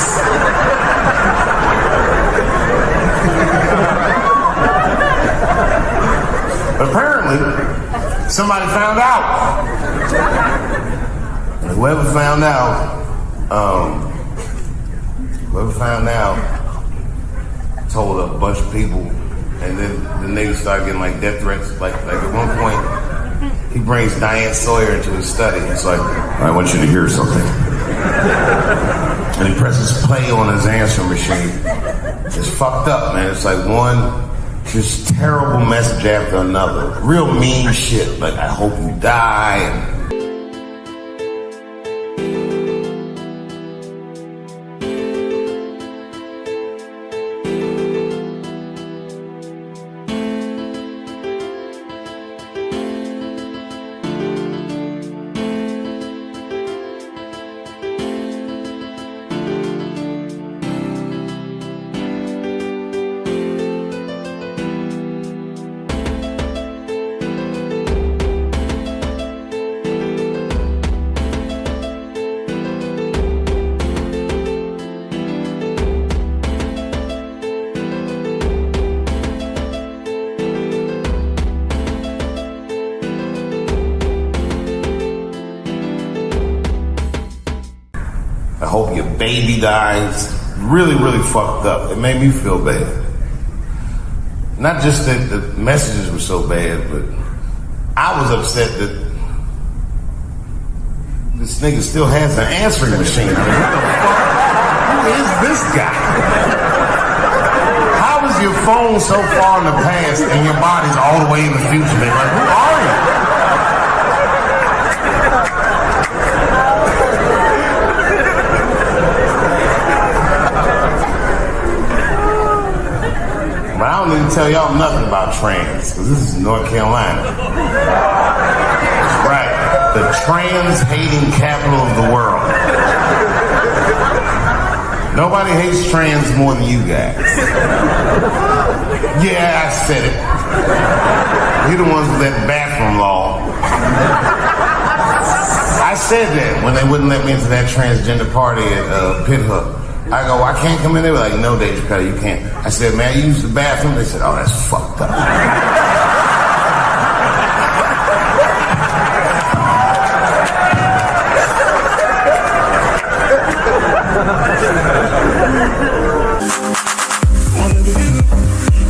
somebody found out. And whoever found out told a bunch of people, and then the niggas started getting like death threats. Like at one point, he brings Diane Sawyer into his study. It's like, I want you to hear something. And he presses play on his answering machine. It's fucked up, man. It's like one just terrible message after another. Real mean shit. Like, I hope you die. I hope your baby dies. Really, really fucked up. It made me feel bad. Not just that the messages were so bad, but I was upset that this nigga still has an answering machine. I mean, what the fuck? Who is this guy? How is your phone so far in the past and your body's all the way in the future? They're like, who are you? But I don't need to tell y'all nothing about trans, because this is North Carolina. That's right, the trans-hating capital of the world. Nobody hates trans more than you guys. Yeah, I said it. You're the ones with that bathroom law. I said that when they wouldn't let me into that transgender party at Pit Hook. I go, I can't come in there. They were like, no, David Khari, you can't. I said, man, I use the bathroom. They said, oh, that's fucked up.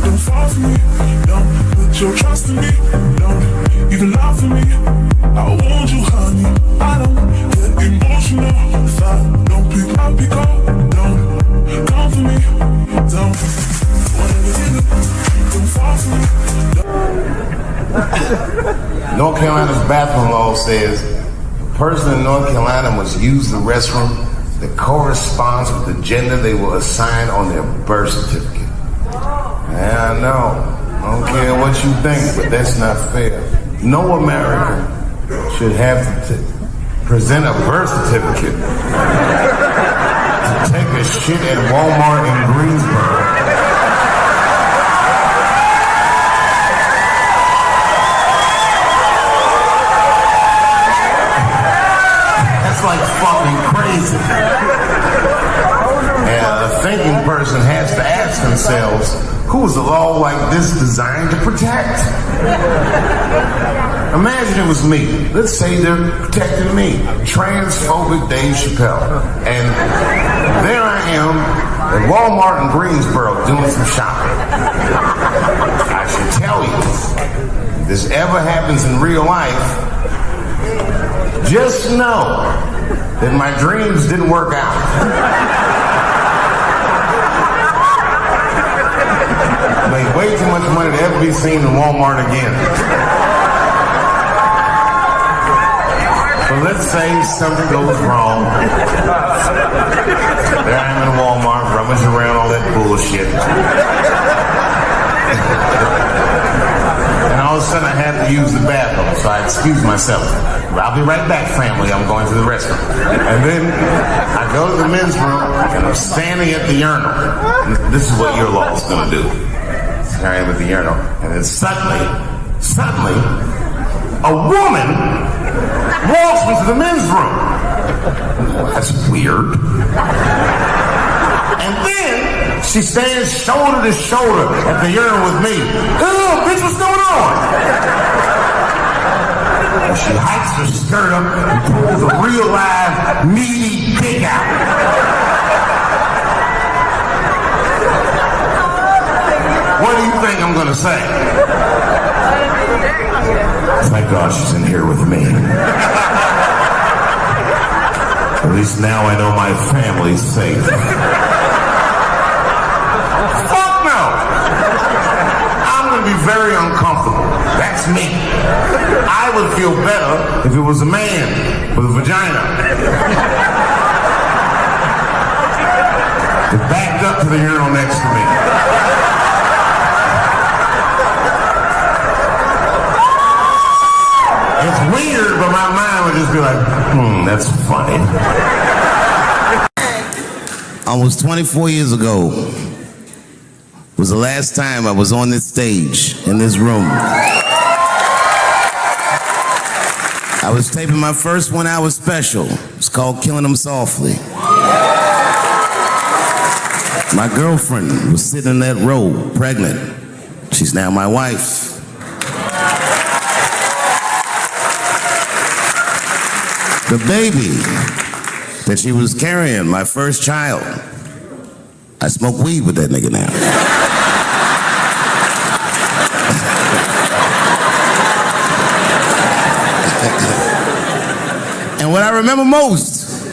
Don't fall for me, don't put your trust in me, don't even lie for me. I want you, honey. I don't get emotional. If I don't pick up, pick up. Don't come for me, don't. Don't fall for me. North Carolina's bathroom law says a person in North Carolina must use the restroom that corresponds with the gender they will assign on their birth certificate. Yeah, I know. I don't care what you think, but that's not fair. No American should have to present a birth certificate to take a shit at Walmart in Greensboro. That's like fucking crazy. And a thinking person has to ask themselves, who is a law like this designed to protect? Imagine it was me. Let's say they're protecting me, transphobic Dave Chappelle. And there I am at Walmart in Greensboro doing some shopping. I should tell you, if this ever happens in real life, just know that my dreams didn't work out. Made way too much money to ever be seen in Walmart again. But let's say something goes wrong. There I am in Walmart, rummaging around all that bullshit. And all of a sudden I had to use the bathroom, so I excused myself. I'll be right back, family. I'm going to the restroom. And then I go to the men's room, and I'm standing at the urinal. And this is what your law is going to do. There I am at the urinal. And then suddenly, a woman walks into the men's room. Well, that's weird. And then she stands shoulder to shoulder at the urinal with me. Oh, bitch, what's going on? and she hikes her skirt up and pulls a real live meaty dick out. What do you think I'm gonna say? Thank God she's in here with me. At least now I know my family's safe. Fuck no! I'm gonna be very uncomfortable. That's me. I would feel better if it was a man with a vagina. It backed up to the urinal next to me. It's weird, but my mind would just be like, that's funny. Almost 24 years ago was the last time I was on this stage, in this room. I was taping my first 1-hour special. It's called Killing Them Softly. My girlfriend was sitting in that row, pregnant. She's now my wife. The baby that she was carrying, my first child, I smoke weed with that nigga now. And what I remember most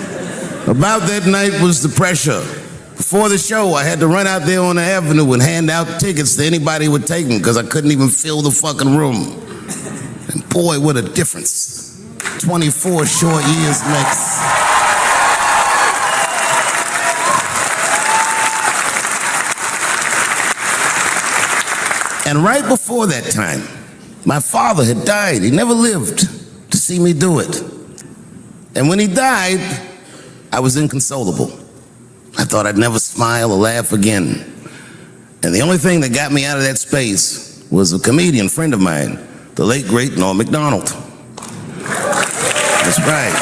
about that night was the pressure. Before the show, I had to run out there on the avenue and hand out tickets to anybody who would take them because I couldn't even fill the fucking room. And boy, what a difference 24 short years makes. And right before that time, my father had died. He never lived to see me do it. And when he died, I was inconsolable. I thought I'd never smile or laugh again. And the only thing that got me out of that space was a comedian friend of mine, the late, great Norm Macdonald. That's right.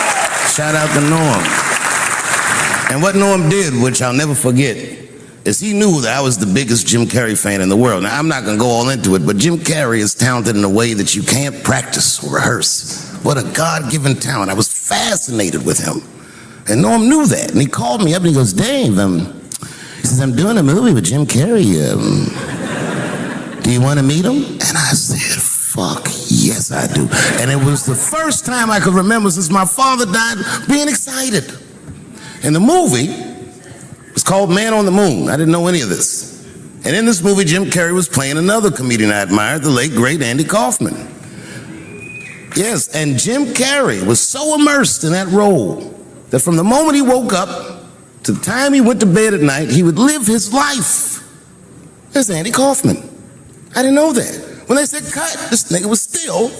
Shout out to Norm. And what Norm did, which I'll never forget, is he knew that I was the biggest Jim Carrey fan in the world. Now, I'm not going to go all into it, but Jim Carrey is talented in a way that you can't practice or rehearse. What a God-given talent. I was fascinated with him. And Norm knew that. And he called me up and he goes, Dave, he says, I'm doing a movie with Jim Carrey. Do you want to meet him? And I said, fuck, yes, I do. And it was the first time I could remember since my father died being excited. And the movie was called Man on the Moon. I didn't know any of this. And in this movie, Jim Carrey was playing another comedian I admired, the late, great Andy Kaufman. Yes, and Jim Carrey was so immersed in that role that from the moment he woke up to the time he went to bed at night, he would live his life as Andy Kaufman. I didn't know that. When they said cut, this nigga was still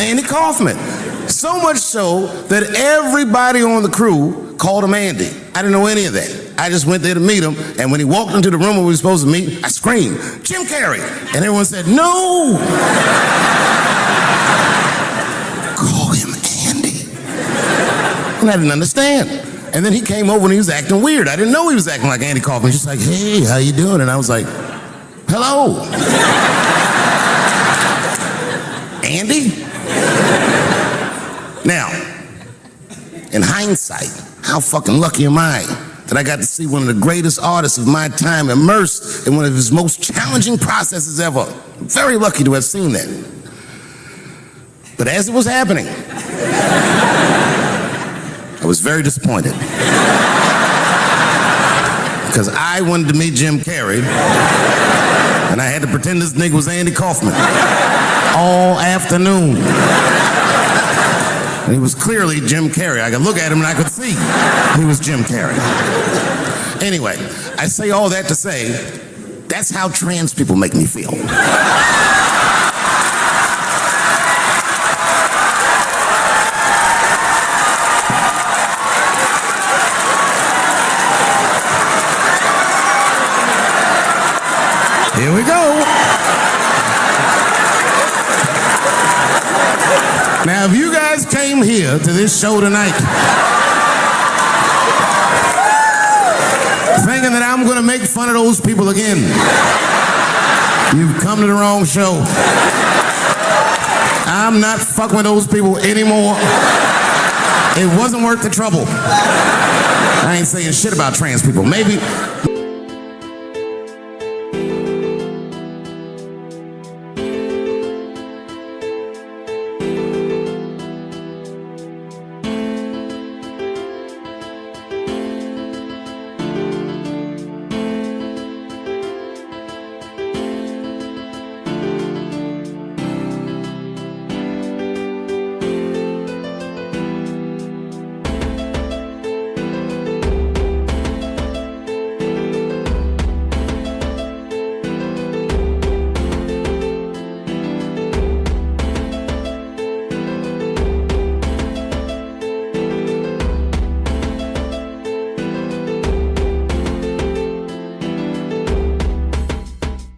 Andy Kaufman. So much so that everybody on the crew called him Andy. I didn't know any of that. I just went there to meet him, and when he walked into the room where we were supposed to meet, I screamed, Jim Carrey! And everyone said, no! Call him Andy. And I didn't understand. And then he came over and he was acting weird. I didn't know he was acting like Andy Kaufman. He's just like, hey, how you doing? And I was like, hello. Andy? Now, in hindsight, how fucking lucky am I that I got to see one of the greatest artists of my time immersed in one of his most challenging processes ever. I'm very lucky to have seen that. But as it was happening, I was very disappointed. Because I wanted to meet Jim Carrey, and I had to pretend this nigga was Andy Kaufman all afternoon. And he was clearly Jim Carrey. I could look at him and I could see he was Jim Carrey. Anyway, I say all that to say, that's how trans people make me feel. Here we go. Now, if you guys came here to this show tonight thinking that I'm going to make fun of those people again, you've come to the wrong show. I'm not fucking with those people anymore. It wasn't worth the trouble. I ain't saying shit about trans people. Maybe.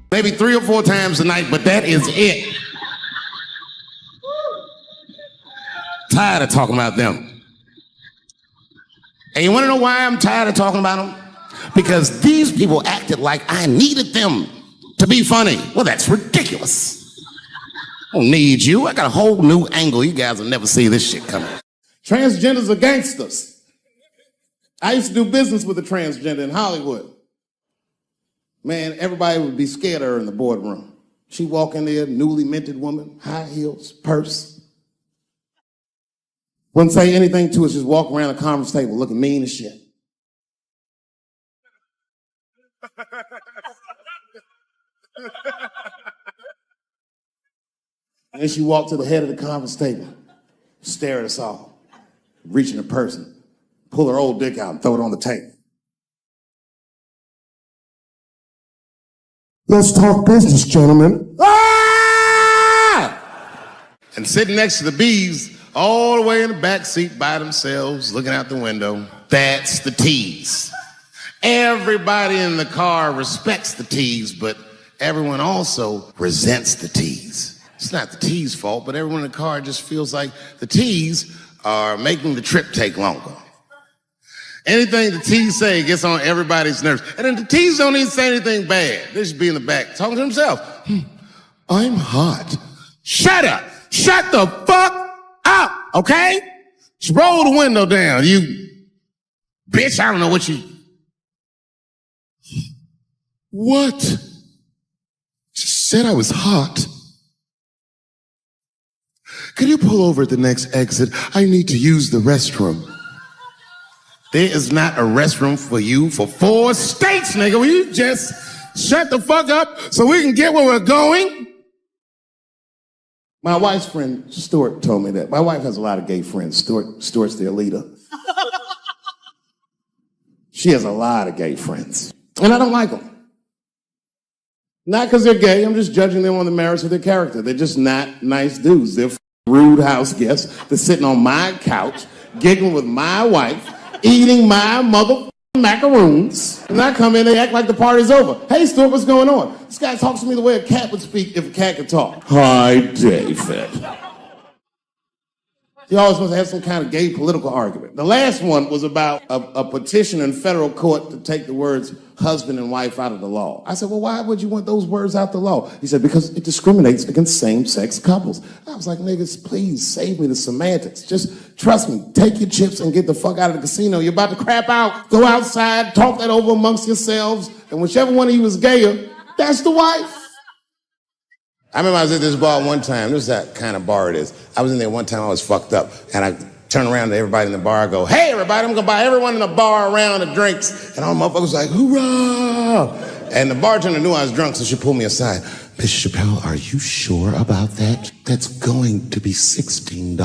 Maybe 3 or 4 times a night, but that is it. Tired of talking about them. And you want to know why I'm tired of talking about them? Because these people acted like I needed them to be funny. Well, that's ridiculous. I don't need you. I got a whole new angle. You guys will never see this shit coming. Transgenders are gangsters. I used to do business with a transgender in Hollywood. Man, everybody would be scared of her in the boardroom. She walk in there, newly minted woman, high heels, purse. Wouldn't say anything to us, just walk around the conference table looking mean as shit. And then she walked to the head of the conference table, stare at us all, reach in her purse and pull her old dick out and throw it on the table. Let's talk business, gentlemen. Ah! And sitting next to the bees, all the way in the back seat by themselves, looking out the window, that's the tease. Everybody in the car respects the tease, but everyone also resents the tease. It's not the tease fault, but everyone in the car just feels like the tease are making the trip take longer. Anything the tease say gets on everybody's nerves. And then the tease don't even say anything bad. They should be in the back talking to himself. I'm hot. Shut up. Shut the fuck up, okay? Just roll the window down, you bitch. I don't know what you... What? Just said I was hot. Could you pull over at the next exit? I need to use the restroom. There is not a restroom for you for 4 states, nigga. Will you just shut the fuck up so we can get where we're going? My wife's friend, Stuart, told me that. My wife has a lot of gay friends. Stuart's their leader. She has a lot of gay friends. And I don't like them. Not because they're gay. I'm just judging them on the merits of their character. They're just not nice dudes. They're rude house guests. They're sitting on my couch, giggling with my wife, eating my motherfucking macaroons. And I come in, they act like the party's over. Hey, Stuart, what's going on? This guy talks to me the way a cat would speak if a cat could talk. Hi, David. He always wants to have some kind of gay political argument. The last one was about a petition in federal court to take the words husband and wife out of the law. I said, well, why would you want those words out the law? He said, because it discriminates against same-sex couples. I was like, niggas, please save me the semantics. Just trust me, take your chips and get the fuck out of the casino. You're about to crap out. Go outside, talk that over amongst yourselves, and whichever one of you is gayer, that's the wife. I remember I was at this bar one time. This is that kind of bar it is. I was in there one time, I was fucked up, and I turned around to everybody in the bar, I go, hey, everybody, I'm gonna buy everyone in the bar around the drinks. And all the motherfuckers like, hoorah! And the bartender knew I was drunk, so she pulled me aside. Miss Chappelle, are you sure about that? That's going to be $16.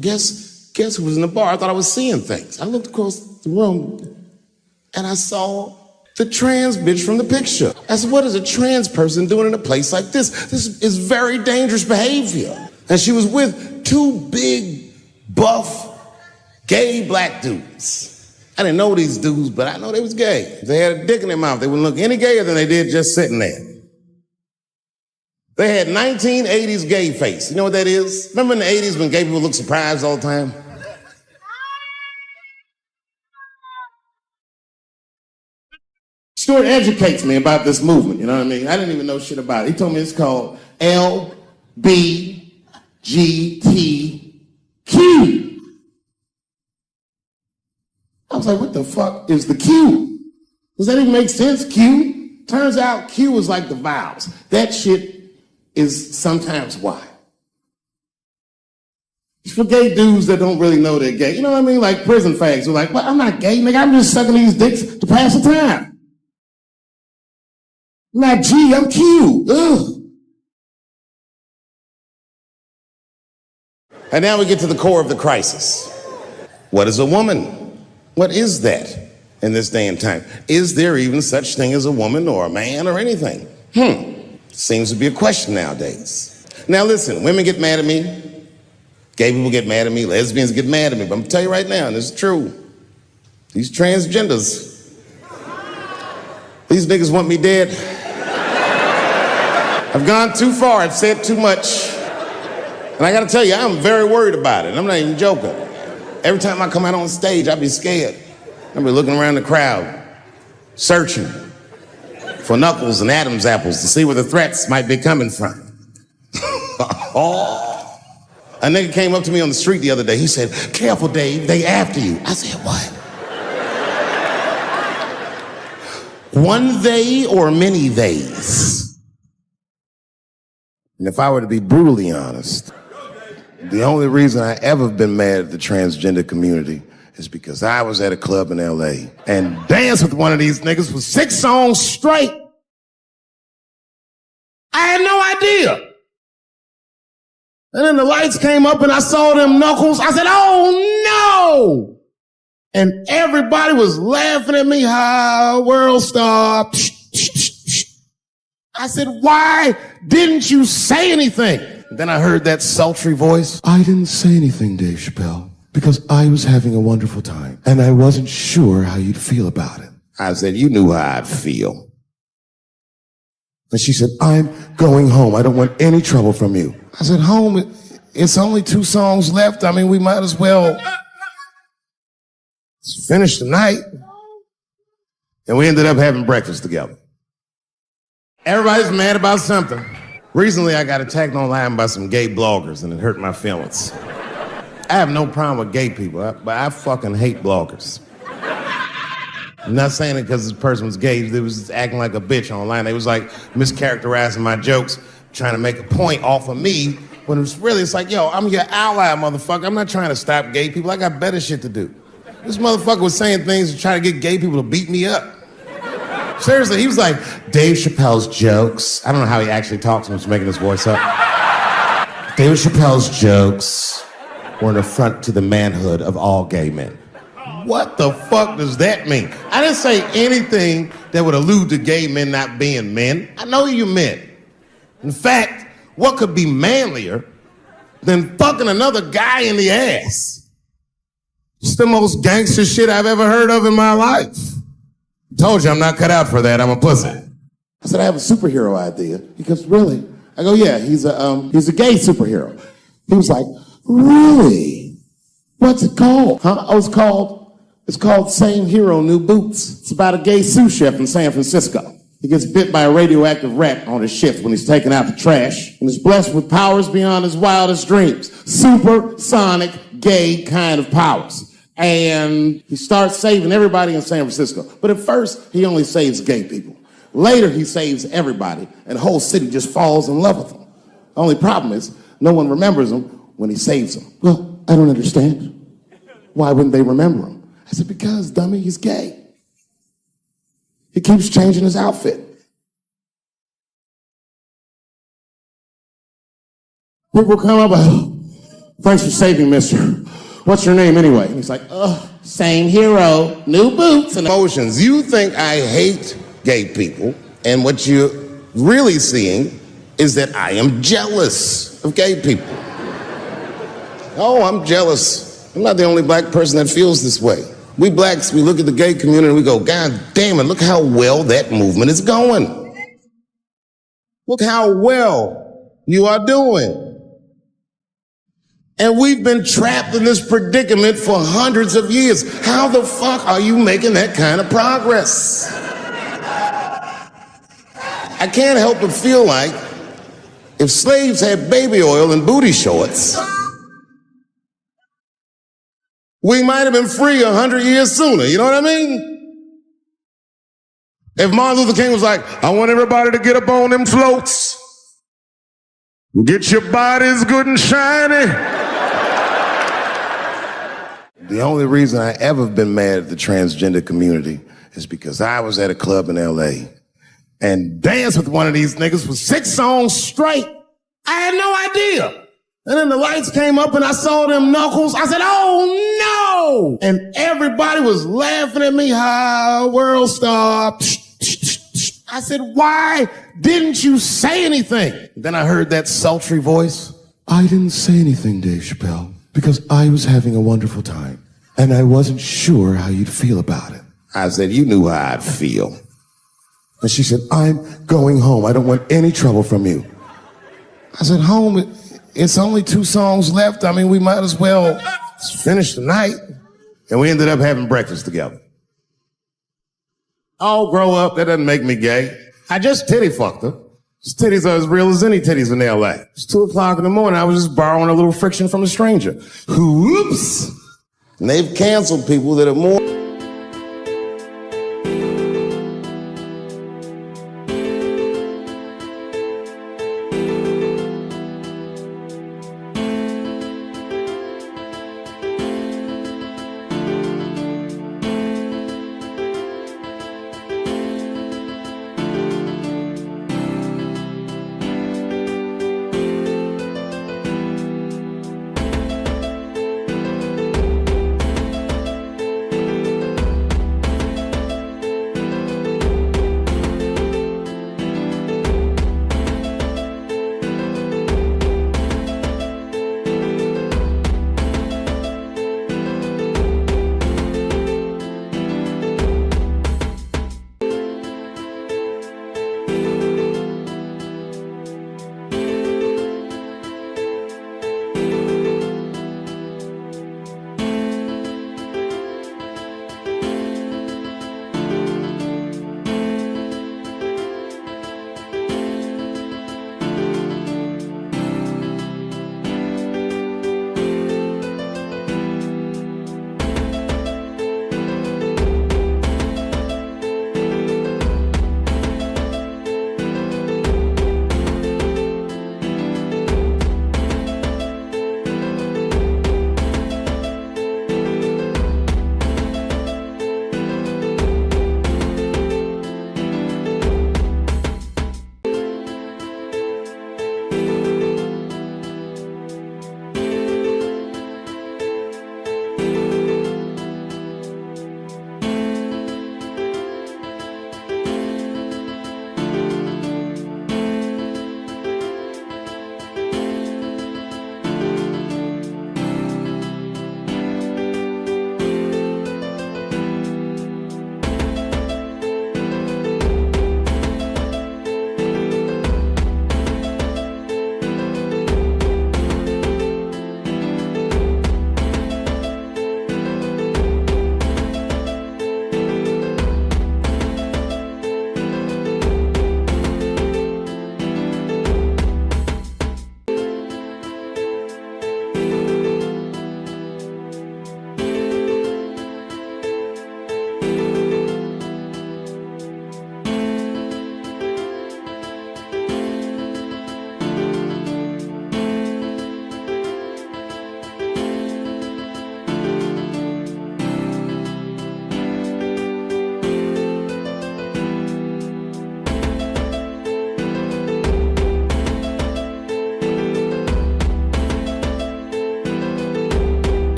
Guess who was in the bar? I thought I was seeing things. I looked across the room, and I saw the trans bitch from the picture. I said, what is a trans person doing in a place like this? This is very dangerous behavior. And she was with 2 big, buff, gay black dudes. I didn't know these dudes, but I know they was gay. If they had a dick in their mouth, they wouldn't look any gayer than they did just sitting there. They had 1980s gay face. You know what that is? Remember in the 80s when gay people looked surprised all the time? Stuart educates me about this movement, you know what I mean? I didn't even know shit about it. He told me it's called LBGTQ. I was like, what the fuck is the Q? Does that even make sense, Q? Turns out Q is like the vowels. That shit is sometimes Y. It's for gay dudes that don't really know they're gay. You know what I mean? Like prison fags who are like, well, I'm not gay, nigga. I'm just sucking these dicks to pass the time. I'm not G, I'm Q. Ugh. And now we get to the core of the crisis. What is a woman? What is that in this day and time? Is there even such thing as a woman or a man or anything? Seems to be a question nowadays. Now listen, women get mad at me. Gay people get mad at me. Lesbians get mad at me. But I'm gonna tell you right now, and this is true. These transgenders, these niggas want me dead. I've gone too far. I've said too much. And I gotta tell you, I'm very worried about it. I'm not even joking. Every time I come out on stage, I be scared. I be looking around the crowd, searching for knuckles and Adam's apples to see where the threats might be coming from. A nigga came up to me on the street the other day. He said, careful, Dave, they after you. I said, what? One they or many theys? And if I were to be brutally honest, the only reason I ever been mad at the transgender community is because I was at a club in LA and danced with one of these niggas for 6 songs straight. I had no idea. And then the lights came up and I saw them knuckles. I said, oh no! And everybody was laughing at me. How world star. I said, why didn't you say anything? Then I heard that sultry voice. I didn't say anything, Dave Chappelle, because I was having a wonderful time and I wasn't sure how you'd feel about it. I said, you knew how I'd feel. And she said, I'm going home. I don't want any trouble from you. I said, home, it's only 2 songs left. I mean, we might as well finish the night. And we ended up having breakfast together. Everybody's mad about something. Recently, I got attacked online by some gay bloggers, and it hurt my feelings. I have no problem with gay people, but I fucking hate bloggers. I'm not saying it because this person was gay. They was just acting like a bitch online. They was like mischaracterizing my jokes, trying to make a point off of me, when it was really, it's like, yo, I'm your ally, motherfucker. I'm not trying to stop gay people. I got better shit to do. This motherfucker was saying things to try to get gay people to beat me up. Seriously, he was like, Dave Chappelle's jokes. I don't know how he actually talks when he's making his voice up. David Chappelle's jokes were an affront to the manhood of all gay men. What the fuck does that mean? I didn't say anything that would allude to gay men not being men. I know you meant. In fact, what could be manlier than fucking another guy in the ass? It's the most gangster shit I've ever heard of in my life. Told you I'm not cut out for that. I'm a pussy. I said, I have a superhero idea. He goes, really? I go, yeah, he's a gay superhero. He was like, really? What's it called? Huh? Oh, it's called Same Hero, New Boots. It's about a gay sous chef in San Francisco. He gets bit by a radioactive rat on his shift when he's taking out the trash and is blessed with powers beyond his wildest dreams. Supersonic, gay kind of powers. And he starts saving everybody in San Francisco. But at first, he only saves gay people. Later, he saves everybody, and the whole city just falls in love with him. The only problem is, no one remembers him when he saves them. Well, I don't understand. Why wouldn't they remember him? I said, because, dummy, he's gay. He keeps changing his outfit. People come up, thanks for saving, mister. What's your name anyway? And he's like, same hero, new boots and emotions. You think I hate gay people, and what you're really seeing is that I am jealous of gay people. Oh, I'm jealous. I'm not the only black person that feels this way. We blacks, we look at the gay community and we go, God damn it, look how well that movement is going. Look how well you are doing. And we've been trapped in this predicament for hundreds of years. How the fuck are you making that kind of progress? I can't help but feel like if slaves had baby oil and booty shorts, we might have been free 100 years sooner. You know what I mean? If Martin Luther King was like, I want everybody to get up on them floats, get your bodies good and shiny. The only reason I ever been mad at the transgender community is because I was at a club in LA and danced with one of these niggas for 6 songs straight. I had no idea. And then the lights came up and I saw them knuckles. I said, oh no! And everybody was laughing at me. Hi, world star. I said, why didn't you say anything? Then I heard that sultry voice. I didn't say anything, Dave Chappelle, because I was having a wonderful time and I wasn't sure how you'd feel about it. I said, you knew how I'd feel. And she said, I'm going home. I don't want any trouble from you. I said, home, it's only 2 songs left. I mean, we might as well finish the night. And we ended up having breakfast together. Oh, grow up. That doesn't make me gay. I just titty fucked her. His titties are as real as any titties in LA. It's 2 o'clock in the morning. I was just borrowing a little friction from a stranger. Oops. And they've canceled people that are more